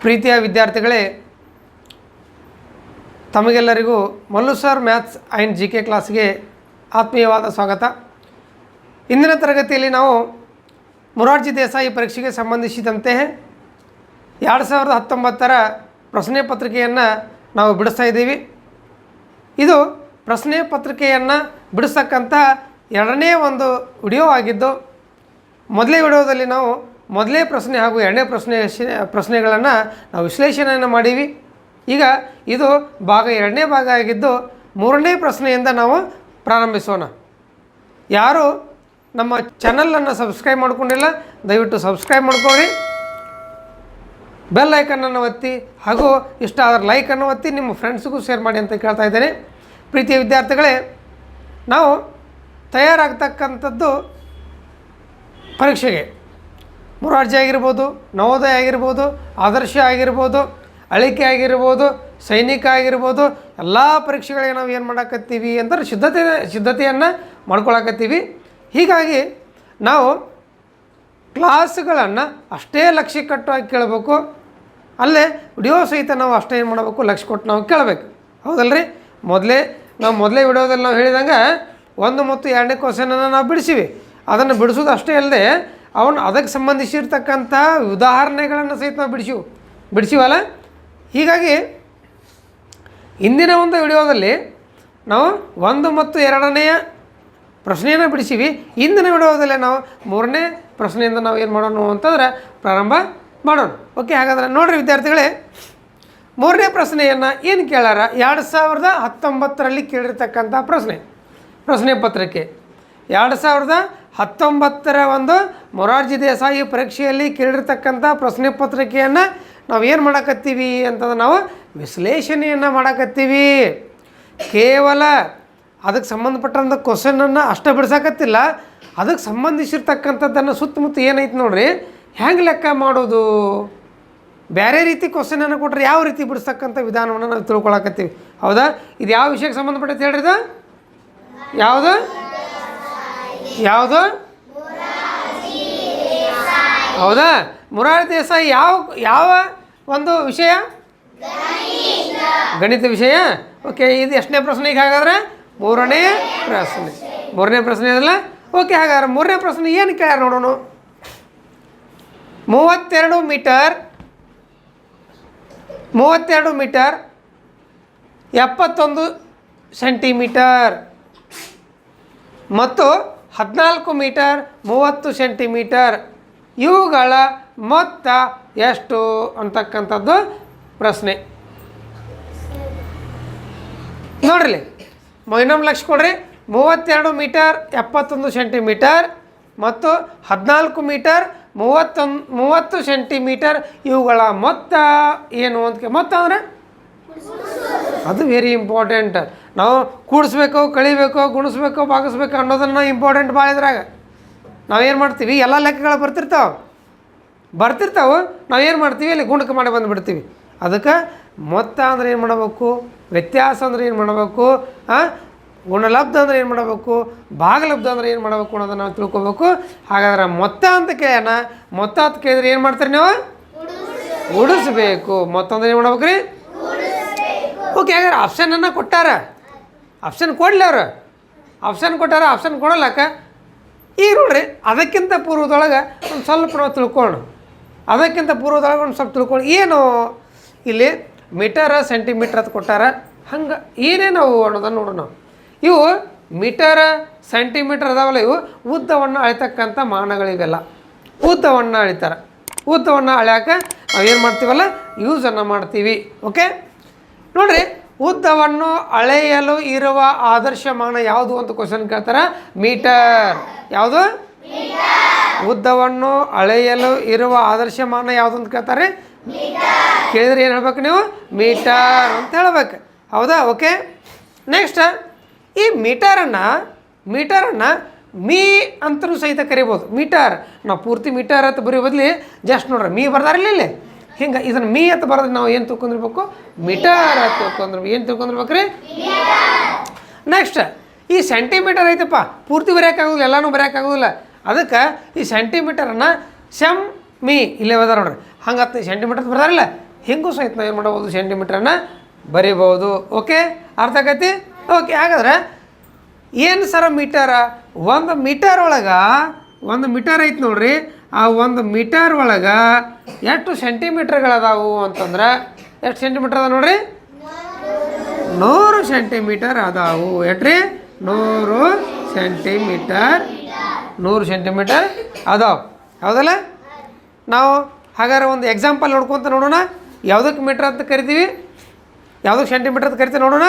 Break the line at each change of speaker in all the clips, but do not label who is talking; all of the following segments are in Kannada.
ಪ್ರೀತಿಯ ವಿದ್ಯಾರ್ಥಿಗಳೇ, ತಮಗೆಲ್ಲರಿಗೂ Mallu sir maths and G K ಕ್ಲಾಸ್ಗೆ ಆತ್ಮೀಯವಾದ ಸ್ವಾಗತ. ಇಂದಿನ ತರಗತಿಯಲ್ಲಿ ನಾವು ಮೊರಾರ್ಜಿ ದೇಸಾಯಿ ಪರೀಕ್ಷೆಗೆ ಸಂಬಂಧಿಸಿದಂತೆ 2019 ಪ್ರಶ್ನೆ ಪತ್ರಿಕೆಯನ್ನು ನಾವು ಬಿಡಿಸ್ತಾ ಇದ್ದೀವಿ. ಇದು ಪ್ರಶ್ನೆ ಪತ್ರಿಕೆಯನ್ನು ಬಿಡಿಸ್ತಕ್ಕಂಥ ಎರಡನೇ ಒಂದು ವಿಡಿಯೋ ಆಗಿದ್ದು, ಮೊದಲೇ ವಿಡಿಯೋದಲ್ಲಿ ನಾವು ಮೊದಲೇ ಪ್ರಶ್ನೆ ಹಾಗೂ ಎರಡನೇ ಪ್ರಶ್ನೆಗಳನ್ನು ನಾವು ವಿಶ್ಲೇಷಣೆಯನ್ನು ಮಾಡೀವಿ. ಈಗ ಇದು ಎರಡನೇ ಭಾಗ ಆಗಿದ್ದು, ಮೂರನೇ ಪ್ರಶ್ನೆಯಿಂದ ನಾವು ಪ್ರಾರಂಭಿಸೋಣ. ಯಾರು ನಮ್ಮ ಚಾನಲನ್ನು ಸಬ್ಸ್ಕ್ರೈಬ್ ಮಾಡ್ಕೊಂಡಿಲ್ಲ, ದಯವಿಟ್ಟು ಸಬ್ಸ್ಕ್ರೈಬ್ ಮಾಡ್ಕೊಳ್ಳಿ, ಬೆಲ್ ಐಕನನ್ನು ಒತ್ತಿ ಹಾಗೂ ಇಷ್ಟ ಆದರೆ ಲೈಕನ್ನು ಒತ್ತಿ ನಿಮ್ಮ ಫ್ರೆಂಡ್ಸ್ಗೂ ಶೇರ್ ಮಾಡಿ ಅಂತ ಕೇಳ್ತಾ ಇದ್ದೇನೆ. ಪ್ರೀತಿಯ ವಿದ್ಯಾರ್ಥಿಗಳೇ, ನಾವು ತಯಾರಾಗ್ತಕ್ಕಂಥದ್ದು ಪರೀಕ್ಷೆಗೆ ಮೊರಾರ್ಜಿ ಆಗಿರ್ಬೋದು, ನವೋದಯ ಆಗಿರ್ಬೋದು, ಆದರ್ಶ ಆಗಿರ್ಬೋದು, ಅಳಿಕೆ ಆಗಿರ್ಬೋದು, ಸೈನಿಕ ಆಗಿರ್ಬೋದು, ಎಲ್ಲ ಪರೀಕ್ಷೆಗಳಿಗೆ ನಾವು ಏನು ಮಾಡಾಕತ್ತೀವಿ ಅಂದರೆ ಸಿದ್ಧತೆಯನ್ನು ಮಾಡ್ಕೊಳಕತ್ತೀವಿ. ಹೀಗಾಗಿ ನಾವು ಕ್ಲಾಸ್ಗಳನ್ನು ಅಷ್ಟೇ ಲಕ್ಷ್ಯ ಕಟ್ಟುವಾಗಿ ಕೇಳಬೇಕು, ಅಲ್ಲೇ ವಿಡಿಯೋ ಸಹಿತ ನಾವು ಅಷ್ಟೇ ಏನು ಮಾಡಬೇಕು, ಲಕ್ಷ್ಯ ಕೊಟ್ಟು ನಾವು ಕೇಳಬೇಕು. ಹೌದಲ್ರಿ? ಮೊದಲೇ ವಿಡಿಯೋದಲ್ಲಿ ನಾವು ಹೇಳಿದಂಗೆ 1 ಮತ್ತು 2ನೇ ಕ್ವಶನನ್ನು ನಾವು ಬಿಡಿಸಿವಿ. ಅದನ್ನು ಬಿಡಿಸೋದು ಅಷ್ಟೇ ಅಲ್ಲದೆ ಅದಕ್ಕೆ ಸಂಬಂಧಿಸಿರ್ತಕ್ಕಂಥ ಉದಾಹರಣೆಗಳನ್ನು ಸಹಿತ ನಾವು ಬಿಡಿಸಿವಲ್ಲ. ಹೀಗಾಗಿ ಇಂದಿನ ಒಂದು ವಿಡಿಯೋದಲ್ಲಿ ನಾವು 1 ಮತ್ತು 2ನೇ ಪ್ರಶ್ನೆಯನ್ನು ಬಿಡಿಸಿವಿ. ಇಂದಿನ ವಿಡಿಯೋದಲ್ಲಿ ನಾವು 3ನೇ ಪ್ರಶ್ನೆಯಿಂದ ನಾವು ಏನು ಮಾಡೋಣ ಅಂತಂದ್ರೆ ಪ್ರಾರಂಭ ಮಾಡೋಣ. ಓಕೆ, ಹಾಗಾದರೆ ನೋಡಿರಿ ವಿದ್ಯಾರ್ಥಿಗಳೇ, 3ನೇ ಪ್ರಶ್ನೆಯನ್ನು ಏನು ಕೇಳಾರ, 2019ರಲ್ಲಿ ಕೇಳಿರ್ತಕ್ಕಂಥ ಪ್ರಶ್ನೆ ಪತ್ರಿಕೆ 2019 ಒಂದು ಮೊರಾರ್ಜಿ ದೇಸಾಯಿ ಪರೀಕ್ಷೆಯಲ್ಲಿ ಕೇಳಿರ್ತಕ್ಕಂಥ ಪ್ರಶ್ನೆ ಪತ್ರಿಕೆಯನ್ನು ನಾವು ಏನು ಮಾಡಕತ್ತೀವಿ ಅಂತಂದ್ರೆ ನಾವು ವಿಶ್ಲೇಷಣೆಯನ್ನು ಮಾಡಕತ್ತೀವಿ. ಕೇವಲ ಅದಕ್ಕೆ ಸಂಬಂಧಪಟ್ಟಂಥ ಕ್ವಶನನ್ನು ಅಷ್ಟೇ ಬಿಡ್ಸಕತ್ತಿಲ್ಲ, ಅದಕ್ಕೆ ಸಂಬಂಧಿಸಿರ್ತಕ್ಕಂಥದ್ದನ್ನು ಸುತ್ತಮುತ್ತ ಏನೈತೆ ನೋಡ್ರಿ, ಹೆಂಗೆ ಲೆಕ್ಕ ಮಾಡೋದು, ಬೇರೆ ರೀತಿ ಕ್ವಶನನ್ನು ಕೊಟ್ಟರೆ ಯಾವ ರೀತಿ ಬಿಡಿಸ್ತಕ್ಕಂಥ ವಿಧಾನವನ್ನು ನಾವು ತಿಳ್ಕೊಳಕತ್ತೀವಿ. ಹೌದಾ? ಇದು ಯಾವ ವಿಷಯಕ್ಕೆ ಸಂಬಂಧಪಟ್ಟೈತೆ ಹೇಳ್ರಿ? ಇದು ಯಾವುದು? ಹೌದಾ? ಮೊರಾರ್ಜಿ ದೇಸಾಯಿ ಯಾವ ಒಂದು ವಿಷಯ? ಗಣಿತ ವಿಷಯ. ಓಕೆ, ಇದು ಎಷ್ಟನೇ ಪ್ರಶ್ನೆ ಈಗ? ಹಾಗಾದ್ರೆ ಮೂರನೇ ಪ್ರಶ್ನೆ ಅದಲ್ಲ. ಓಕೆ, ಹಾಗಾದ್ರೆ 3ನೇ ಪ್ರಶ್ನೆ ಏನು ಕೇಳ್ಯಾರ ನೋಡೋಣ. 32 ಮೀಟರ್ 71 ಸೆಂಟಿಮೀಟರ್ ಮತ್ತು 14 ಮೀಟರ್ 30 ಸೆಂಟಿಮೀಟರ್ ಇವುಗಳ ಮೊತ್ತ ಎಷ್ಟು ಅಂತಕ್ಕಂಥದ್ದು ಪ್ರಶ್ನೆ. ನೋಡ್ರಿ, ಇನ್ನೊಂದು ಲಕ್ಷ ಕೊಡ್ರಿ. 32 ಮೀಟರ್ 71 ಸೆಂಟಿಮೀಟರ್ ಮತ್ತು 14 ಮೀಟರ್ 30 ಸೆಂಟಿಮೀಟರ್ ಇವುಗಳ ಮೊತ್ತ ಏನು ಅಂತ. ಮೊತ್ತ ಅಂದರೆ ಅದು ವೆರಿ ಇಂಪಾರ್ಟೆಂಟ್. ನಾವು ಕೂಡಿಸ್ಬೇಕು, ಕಳಿಬೇಕು, ಗುಣಿಸ್ಬೇಕು, ಭಾಗಿಸ್ಬೇಕು ಅನ್ನೋದನ್ನು ಇಂಪಾರ್ಟೆಂಟ್ ಭಾಳ ಇದ್ರಾಗ. ನಾವೇನು ಮಾಡ್ತೀವಿ, ಎಲ್ಲ ಲೆಕ್ಕಗಳು ಬರ್ತಿರ್ತಾವೆ, ನಾವೇನು ಮಾಡ್ತೀವಿ, ಅಲ್ಲಿ ಗುಣಕ ಮಾಡಿ ಬಂದುಬಿಡ್ತೀವಿ. ಅದಕ್ಕೆ ಮೊತ್ತ ಅಂದರೆ ಏನು ಮಾಡಬೇಕು, ವ್ಯತ್ಯಾಸ ಅಂದರೆ ಏನು ಮಾಡಬೇಕು, ಗುಣಲಬ್ಧ ಅಂದರೆ ಏನು ಮಾಡಬೇಕು, ಭಾಗಲಬ್ಧ ಅಂದರೆ ಏನು ಮಾಡಬೇಕು ಅನ್ನೋದನ್ನು ನಾವು ತಿಳ್ಕೊಬೇಕು. ಹಾಗಾದ್ರೆ ಮೊತ್ತ ಅಂತ ಕೇಳೋಣ. ಮೊತ್ತ ಅಂತ ಕೇಳಿದ್ರೆ ಏನು ಮಾಡ್ತೀರಿ ನೀವು? ಉಡಿಸ್ಬೇಕು. ಮೊತ್ತ ಅಂದರೆ ಏನು ಮಾಡ್ಬೇಕು ರೀ? ಓಕೆ, ಹಾಗಾದ್ರೆ ಆಪ್ಷನನ್ನು ಕೊಟ್ಟಾರ, ಆಪ್ಷನ್ ಕೊಡಲಿ ಅವರು. ಆಪ್ಷನ್ ಕೊಡೋಲ್ಲಕ್ಕ. ಈಗ ನೋಡ್ರಿ, ಅದಕ್ಕಿಂತ ಪೂರ್ವದೊಳಗೆ ಒಂದು ಸ್ವಲ್ಪ ನಾವು ತಿಳ್ಕೊಳ್ಳೋಣ. ಒಂದು ಸ್ವಲ್ಪ ತಿಳ್ಕೊಂಡು ಏನು ಇಲ್ಲಿ ಮೀಟರ್ ಸೆಂಟಿಮೀಟ್ರ್ ಅಂತ ಕೊಟ್ಟಾರ, ಹಂಗೆ ಏನೇನವು ಅನ್ನೋದನ್ನು ನೋಡೋಣ ನಾವು. ಇವು ಮೀಟರ್ ಸೆಂಟಿಮೀಟ್ರ್ ಅದಾವಲ್ಲ, ಇವು ಉದ್ದವನ್ನು ಅಳಿತಕ್ಕಂಥ ಮಾನಗಳಿವೆಲ್ಲ. ಉದ್ದವನ್ನು ಅಳಿತಾರೆ. ಉದ್ದವನ್ನು ಅಳ್ಯಾಕೆ ನಾವೇನು ಮಾಡ್ತೀವಲ್ಲ, ಯೂಸನ್ನು ಮಾಡ್ತೀವಿ. ಓಕೆ, ನೋಡಿರಿ, ಉದ್ದವನ್ನು ಅಳೆಯಲು ಇರುವ ಆದರ್ಶಮಾನ ಯಾವುದು ಅಂತ ಕ್ವಶನ್ ಕೇಳ್ತಾರೆ. ಮೀಟರ್. ಯಾವುದು? ಉದ್ದವನ್ನು ಅಳೆಯಲು ಇರುವ ಆದರ್ಶಮಾನ ಯಾವುದು ಅಂತ ಕೇಳ್ತಾರೆ. ಕೇಳಿದ್ರೆ ಏನು ಹೇಳ್ಬೇಕು ನೀವು? ಮೀಟರ್ ಅಂತ ಹೇಳ್ಬೇಕು. ಹೌದಾ? ಓಕೆ, ನೆಕ್ಸ್ಟ್, ಈ ಮೀಟರನ್ನು ಮೀ ಅಂತಲೂ ಸಹಿತ ಕರಿಬೋದು. ಮೀಟರ್ ನಾವು ಪೂರ್ತಿ ಮೀಟರ್ ಅಂತ ಬರೀ ಬದಲಿ ಜಸ್ಟ್ ನೋಡ್ರಿ ಮೀ ಬರ್ದಾರಿಲ್ಲ ಇಲ್ಲಿ, ಹಿಂಗೆ ಇದನ್ನು ಮೀ ಅಂತ ಬರೆದ್ರೆ ನಾವು ಏನು ತಿಳ್ಕೊಂಡಿರ್ಬೇಕು? ಮೀಟರ್ ಅಂತ ಏನು ತಿಳ್ಕೊಂಡಿರ್ಬೇಕು ರೀ? ನೆಕ್ಸ್ಟ್, ಈ ಸೆಂಟಿಮೀಟರ್ ಐತಪ್ಪ, ಪೂರ್ತಿ ಬರೆಯೋಕ್ಕಾಗೋದಿಲ್ಲ, ಎಲ್ಲನೂ ಬರೆಯೋಕ್ಕಾಗೋದಿಲ್ಲ. ಅದಕ್ಕೆ ಈ ಸೆಂಟಿಮೀಟರನ್ನು ಮೀ ಇಲ್ಲೇ ಬದಾರ ನೋಡ್ರಿ, ಹಂಗೆ 10 ಸೆಂಟಿಮೀಟರ್ ಬರ್ದಾರಿಲ್ಲ, ಹಿಂಗೂ ಸಹಿತ ನಾವು ಏನು ಮಾಡ್ಬೋದು ಸೆಂಟಿಮೀಟ್ರನ್ನು ಬರಿಬೋದು. ಓಕೆ, ಅರ್ಥ ಆಗೈತಿ? ಓಕೆ, ಹಾಗಾದ್ರೆ ಏನು ಸರ ಮೀಟರ? ಒಂದು ಮೀಟರ್ ಒಳಗೆ ಒಂದು ಮೀಟರ್ ಐತೆ ನೋಡ್ರಿ. ಆ ಒಂದು ಮೀಟರ್ ಒಳಗೆ ಎಷ್ಟು ಸೆಂಟಿಮೀಟ್ರ್ಗಳದಾವು ಅಂತಂದ್ರೆ ಎಷ್ಟು ಸೆಂಟಿಮೀಟ್ರ್ ಅದ ನೋಡ್ರಿ? 100 ಸೆಂಟಿಮೀಟರ್ ಅದಾವು. ಎಟ್ರಿ? 100 ಸೆಂಟಿಮೀಟರ್. 100 ಸೆಂಟಿಮೀಟರ್ ಅದಾವು, ಹೌದಲ್ಲ? ನಾವು ಹಾಗಾದ್ರೆ ಒಂದು ಎಕ್ಸಾಂಪಲ್ ನೋಡ್ಕೊತ ನೋಡೋಣ. ಯಾವುದಕ್ಕೆ ಮೀಟ್ರ್ ಅಂತ ಕರಿತೀವಿ, ಯಾವುದಕ್ಕೆ ಸೆಂಟಿಮೀಟ್ರ್ ಅಂತ ಕರಿತೀವಿ ನೋಡೋಣ.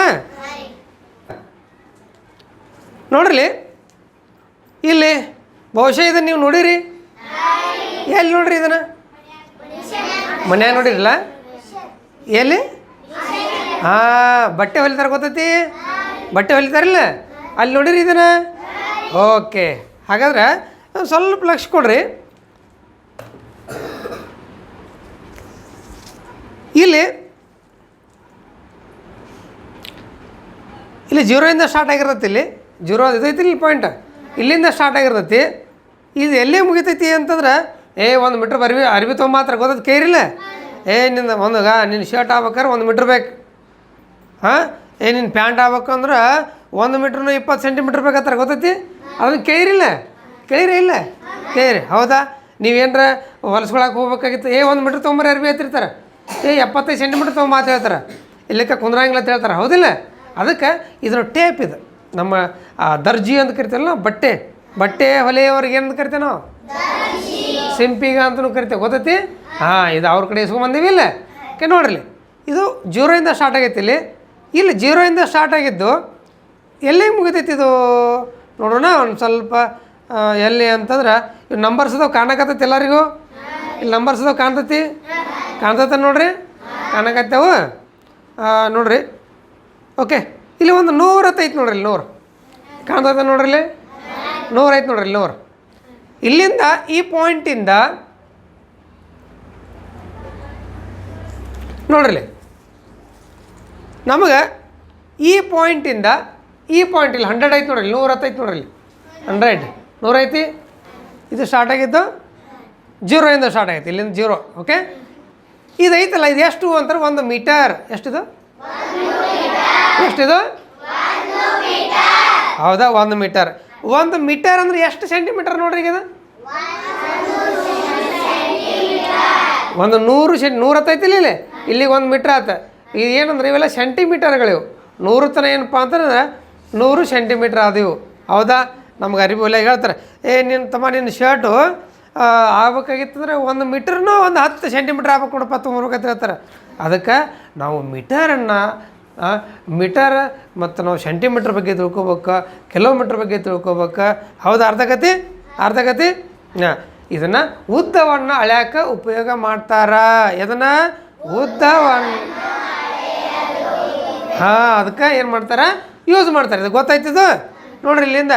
ನೋಡ್ರಿ ಇಲ್ಲಿ ಬಹುಶಃ ಇದನ್ನು ನೀವು ನೋಡಿರಿ. ಎಲ್ಲಿ ನೋಡ್ರಿ ಇದನ್ನು? ಮನ್ಯಾಗ ನೋಡಿರಲ್ಲ? ಎಲ್ಲಿ? ಬಟ್ಟೆ ಹೊಲಿತಾರೆ, ಗೊತ್ತೈತಿ? ಬಟ್ಟೆ ಹೊಲಿತಾರಲ್ಲ, ಅಲ್ಲಿ ನೋಡಿರಿ ಇದನ್ನು. ಓಕೆ, ಹಾಗಾದ್ರೆ ಸ್ವಲ್ಪ ಲಕ್ಷ ಕೊಡ್ರಿ. ಇಲ್ಲಿ 0 ಸ್ಟಾರ್ಟ್ ಆಗಿರ್ತೈತಿ. ಇಲ್ಲಿ 0 ಇದೈತಿ, ಇಲ್ಲಿ ಪಾಯಿಂಟ್ ಇಲ್ಲಿಂದ ಸ್ಟಾರ್ಟ್ ಆಗಿರ್ತೈತಿ. ಇದು ಎಲ್ಲೇ ಮುಗಿತೈತಿ ಅಂತಂದ್ರೆ ಒಂದು ಮೀಟ್ರ್ ಅರ್ಬಿ ತೊಗೊಂಬಾತ್ರ, ಗೊತ್ತೈತಿ? ಕೇರಿಲ್ಲ ನಿಂದ ನಿನ್ನ ಶರ್ಟ್ ಆಗ್ಬೇಕಾದ್ರೆ 1 ಮೀಟ್ರ್ ಬೇಕು. ನಿನ್ನ ಪ್ಯಾಂಟ್ ಆಗ್ಬೇಕಂದ್ರೆ 1 ಮೀಟ್ರ್ನು 20 ಸೆಂಟಿಮೀಟ್ರ್ ಬೇಕಾಗ್ತಾರೆ, ಗೊತ್ತೈತಿ? ಅದನ್ನು ಕೇಳಿರಿಲ್ಲ? ಇಲ್ಲ ಕೇಳಿರಿ, ಹೌದಾ? ನೀವೇನರ ಹೊಲಸ್ಕೊಳಕ್ಕೆ ಹೋಗ್ಬೇಕಾಗಿತ್ತು, 1 ಮೀಟ್ರ್ ತೊಗೊಂಬರಿ ಅರ್ಬಿ ಹೇಳ್ತಿರ್ತಾರೆ. 75 ಸೆಂಟಿಮೀಟ್ರ್ ತೊಗೊಂಬ ಅಂತ ಹೇಳ್ತಾರೆ, ಇಲ್ಲಕ್ಕೆ ಕುಂದ್ರಂಗಿಲ್ಲ ಅಂತ ಹೇಳ್ತಾರೆ, ಹೌದಿಲ್ಲ? ಅದಕ್ಕೆ ಇದರ ಟೇಪ್ ಇದು ನಮ್ಮ ದರ್ಜಿ ಅಂತ ಕರಿತೀವಲ್ಲ ನಾವು. ಬಟ್ಟೆ ಹೊಲೆಯವ್ರಿಗೆ ಏನಂತ ಕರಿತೇವೆ ನಾವು? ಸಿಂಪಿಗ ಅಂತಲೂ ಕರಿತೇವೆ, ಗೊತ್ತೈತಿ? ಇದು ಅವ್ರ ಕಡೆ ಇಸ್ಕೊಂಬಂದೀವಿ. ಇಲ್ಲ ನೋಡ್ರಿ, ಇದು 0 ಸ್ಟಾರ್ಟ್ ಆಗೈತಿ. ಇಲ್ಲಿ 0 ಸ್ಟಾರ್ಟ್ ಆಗಿದ್ದು ಎಲ್ಲಿ ಮುಗಿತೈತಿ ಇದು ನೋಡೋಣ. ಒಂದು ಸ್ವಲ್ಪ ಎಲ್ಲಿ ಅಂತಂದ್ರೆ ಇವು ನಂಬರ್ಸ್ ಅದಾವೆ, ಕಾಣಕತ್ತೈತಿ ಎಲ್ಲರಿಗೂ? ಇಲ್ಲಿ ನಂಬರ್ಸ್ ಅದಾವೆ, ಕಾಣ್ತೈತೆ ನೋಡ್ರಿ, ಕಾಣಕತ್ತೇವು ನೋಡ್ರಿ. ಓಕೆ, ಇಲ್ಲಿ ಒಂದು 100 ಐತೆ ನೋಡ್ರಿ. ಇಲ್ಲಿ 100 ಕಾಣ್ತೈತೆ ನೋಡ್ರಿ. ಇಲ್ಲಿ 100 ಐತೆ ನೋಡ್ರಿ. ಇಲ್ಲಿ 100. ಇಲ್ಲಿಂದ ಈ ಪಾಯಿಂಟಿಂದ ನೋಡ್ರಿ, ನಮಗೆ ಈ ಪಾಯಿಂಟಿಂದ ಈ ಪಾಯಿಂಟ್ ಇಲ್ಲಿ 100 ಐತೆ ನೋಡ್ರಿ. 110 ಐತೆ ನೋಡ್ರಿ. 100 ಐತಿ. ಇದು ಸ್ಟಾರ್ಟ್ ಆಗಿದ್ದು 0 ಸ್ಟಾರ್ಟ್ ಆಗೈತಿ, ಇಲ್ಲಿಂದ 0. ಓಕೆ, ಇದು ಐತಲ್ಲ, ಇದು ಎಷ್ಟು ಅಂತಾರೆ? 1 ಮೀಟರ್. ಎಷ್ಟಿದು? ಎಷ್ಟಿದು? ಹೌದಾ, 1 ಮೀಟರ್. 1 ಮೀಟರ್ ಅಂದ್ರೆ ಎಷ್ಟು ಸೆಂಟಿಮೀಟರ್ ನೋಡ್ರಿ? ಈಗ 100 ಐತಿಲ್ಲ, ಇಲ್ಲಿಗೆ 1 ಮೀಟ್ರ್ ಆತ. ಇದು ಏನಂದ್ರೆ ಇವೆಲ್ಲ ಸೆಂಟಿಮೀಟರ್ಗಳಿವು. 100 ತನ ಏನಪ್ಪ ಅಂತಂದ್ರೆ 100 ಸೆಂಟಿಮೀಟ್ರ್ ಆದಿವು, ಹೌದಾ? ನಮ್ಗೆ ಅರಿವಿ ಹೊಲಿಯಾಗ ಹೇಳ್ತಾರೆ, ನಿನ್ನ ಶರ್ಟು ಆಗ್ಬೇಕಾಗಿತ್ತಂದ್ರೆ 1 ಮೀಟ್ರ್ನೂ 10 ಸೆಂಟಿಮೀಟ್ರ್ ಆಗ್ಬೇಕು ನೋಡಪ್ಪ ತೊಗೊಬೇಕಂತ ಹೇಳ್ತಾರೆ. ಅದಕ್ಕೆ ನಾವು ಮೀಟರ್ ಮತ್ತು ನಾವು ಸೆಂಟಿಮೀಟ್ರ್ ಬಗ್ಗೆ ತಿಳ್ಕೊಬೇಕು, ಕಿಲೋಮೀಟ್ರ್ ಬಗ್ಗೆ ತಿಳ್ಕೊಬೇಕು, ಹೌದಾ? ಅರ್ಧಗತಿ. ಇದನ್ನು ಉದ್ದವನ್ನು ಅಳ್ಯಾಕೆ ಉಪಯೋಗ ಮಾಡ್ತಾರ. ಇದನ್ನು ಉದ್ದವನ್ನು ಅದಕ್ಕೆ ಏನು ಮಾಡ್ತಾರೆ? ಯೂಸ್ ಮಾಡ್ತಾರೆ. ಇದು ಗೊತ್ತಾಯ್ತಿದ್ದು ನೋಡ್ರಿ. ಇಲ್ಲಿಂದ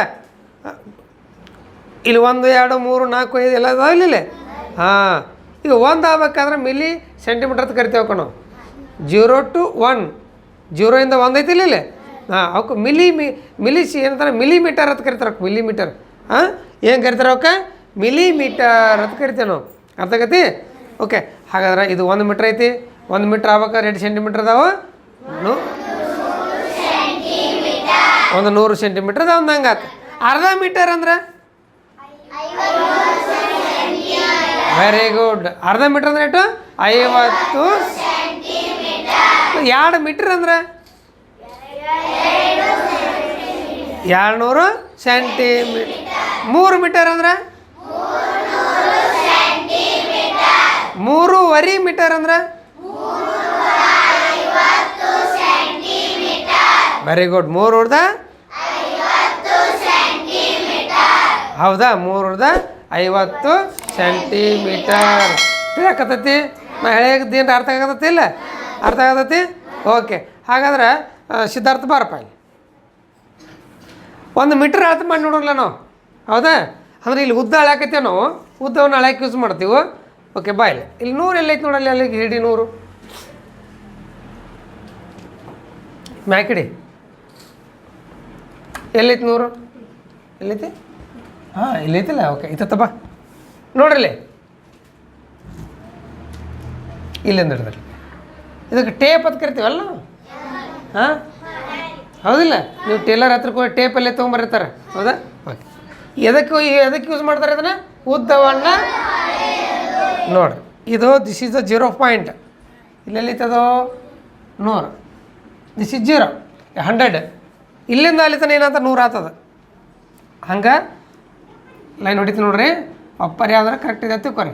ಇಲ್ಲಿ 1 2 3 4 5 ಎಲ್ಲ ಇದಾವೆ ಇಲ್ಲಿ. ಈಗ 1 ಆಗ್ಬೇಕಾದ್ರೆ ಮಿಲಿ ಸೆಂಟಿಮೀಟ್ರ್ ಅಂತ ಕರಿತೇವೆ ನಾವು. 0 to 1, 0 ಇಂದ 1 ಐತಿ ಇಲ್ಲಿ. ಅವಕ್ಕೆ ಮಿಲಿ ಏನಂತಾರೆ? ಮಿಲಿಮೀಟರ್ ಅಂತ ಕರಿತಾರೆ. ಮಿಲಿಮೀಟರ್ ಏನು ಕರಿತಾರೆ? ಅವಕ್ಕೆ ಮಿಲಿಮೀಟರ್ ಅಂತ ಕರಿತೇವೆ ನಾವು. ಅರ್ಥ ಆಗತಿ? ಓಕೆ, ಹಾಗಾದ್ರೆ ಇದು 1 ಮೀಟ್ರ್ ಐತಿ. 1 ಮೀಟ್ರ್ ಆಗ್ಬೇಕಾದ್ರೆ 2 ಸೆಂಟಿಮೀಟ್ರ್ ಅದಾವೆ. 100 ಸೆಂಟಿಮೀಟ್ರ್ ಅದಾವ. ಒಂದು ಹಂಗಾತ. ಅರ್ಧ ಮೀಟರ್ ಅಂದ್ರೆ ವೆರಿ ಗುಡ್. ಅರ್ಧ ಮೀಟ್ರ್ ಅಂದ್ರೆ ಎಷ್ಟು? 50 2 ಮೀಟ್ರ್ ಅಂದ್ರೆ 200 ಸೆಂಟಿಮೀಟ್ರ್. 3 ಮೀಟರ್ ಅಂದ್ರೆ 3.5 ಮೀಟರ್ ಅಂದ್ರೆ ವೆರಿ ಗುಡ್. 350 ಹೌದಾ? 350 ಸೆಂಟಿಮೀಟರ್. ತಿಳಿಯಾಕತ್ತೈತಿ? ನಾ ಹೇಳಿದ್ದೇನು ಅರ್ಥ ಆಗತ್ತೈತಿ? ಇಲ್ಲ ಅರ್ಥ ಆಗತೈತಿ? ಓಕೆ, ಹಾಗಾದ್ರೆ ಸಿದ್ಧಾರ್ಥ ಬಾರಪ್ಪ ಇಲ್ಲಿ 1 ಮೀಟ್ರ್ ಅಳತೆ ಮಾಡಿ ನೋಡೋಲ್ಲ ನಾವು, ಹೌದಾ? ಅಂದ್ರೆ ಇಲ್ಲಿ ಉದ್ದ ಅಳಾಕತ್ತೇವೆ ನಾವು, ಉದ್ದವನ್ನು ಅಳಕ್ಕೆ ಯೂಸ್ ಮಾಡ್ತೀವಿ. ಓಕೆ, ಬಾ ಇಲ್ಲಿ 100 ಎಲ್ಲೈತೆ ನೋಡಲ್ಲಿ, ಅಲ್ಲಿಗೆ ಹಿಡಿ 100 ಮ್ಯಾಕಿಡಿ. ಎಲ್ಲೈತಿ 100? ಎಲ್ಲೈತಿ? ಇಲ್ಲೈತಿಲ್ಲ. ಓಕೆ, ಇತ್ತ ಬಾ ನೋಡ್ರಿ. ಇಲ್ಲಿಂದ ಹಿಡಿದ್ರಿ ಇದಕ್ಕೆ ಟೇಪ್ ಅಂತ ಕರಿತೀವಲ್ಲ ನಾವು. ಹಾಂ ಹೌದಿಲ್ಲ, ನೀವು ಟೇಲರ್ ಹತ್ರಕ್ಕೆ ಹೋಗಿ ಟೇಪಲ್ಲೇ ತೊಗೊಂಬರ್ತಾರೆ, ಹೌದಾ? ಓಕೆ. ಎದಕ್ಕೆ ಯೂಸ್ ಮಾಡ್ತಾರೆ ಇದನ್ನು? ಉದ್ದವನ್ನು ನೋಡಿರಿ, ಇದು ದಿಸ್ ಈಸ್ ದ 0 ಪಾಯಿಂಟ್. ಇಲ್ಲೆಲ್ಲಿತ್ತದೋ 100, ದಿಸ್ ಈಸ್ 0 100. ಇಲ್ಲಿಂದ ಅಲ್ಲಿ ತನಕ ಏನಂತ 100 ಆಗ್ತದೆ. ಹಂಗೆ ಲೈನ್ ಹೊಡಿತೀವಿ ನೋಡ್ರಿ. ಅಪ್ಪರ್ ಯಾವ್ದಾರ ಕರೆಕ್ಟ್ ಇದೆ ತಿಳ್ಕೊರಿ.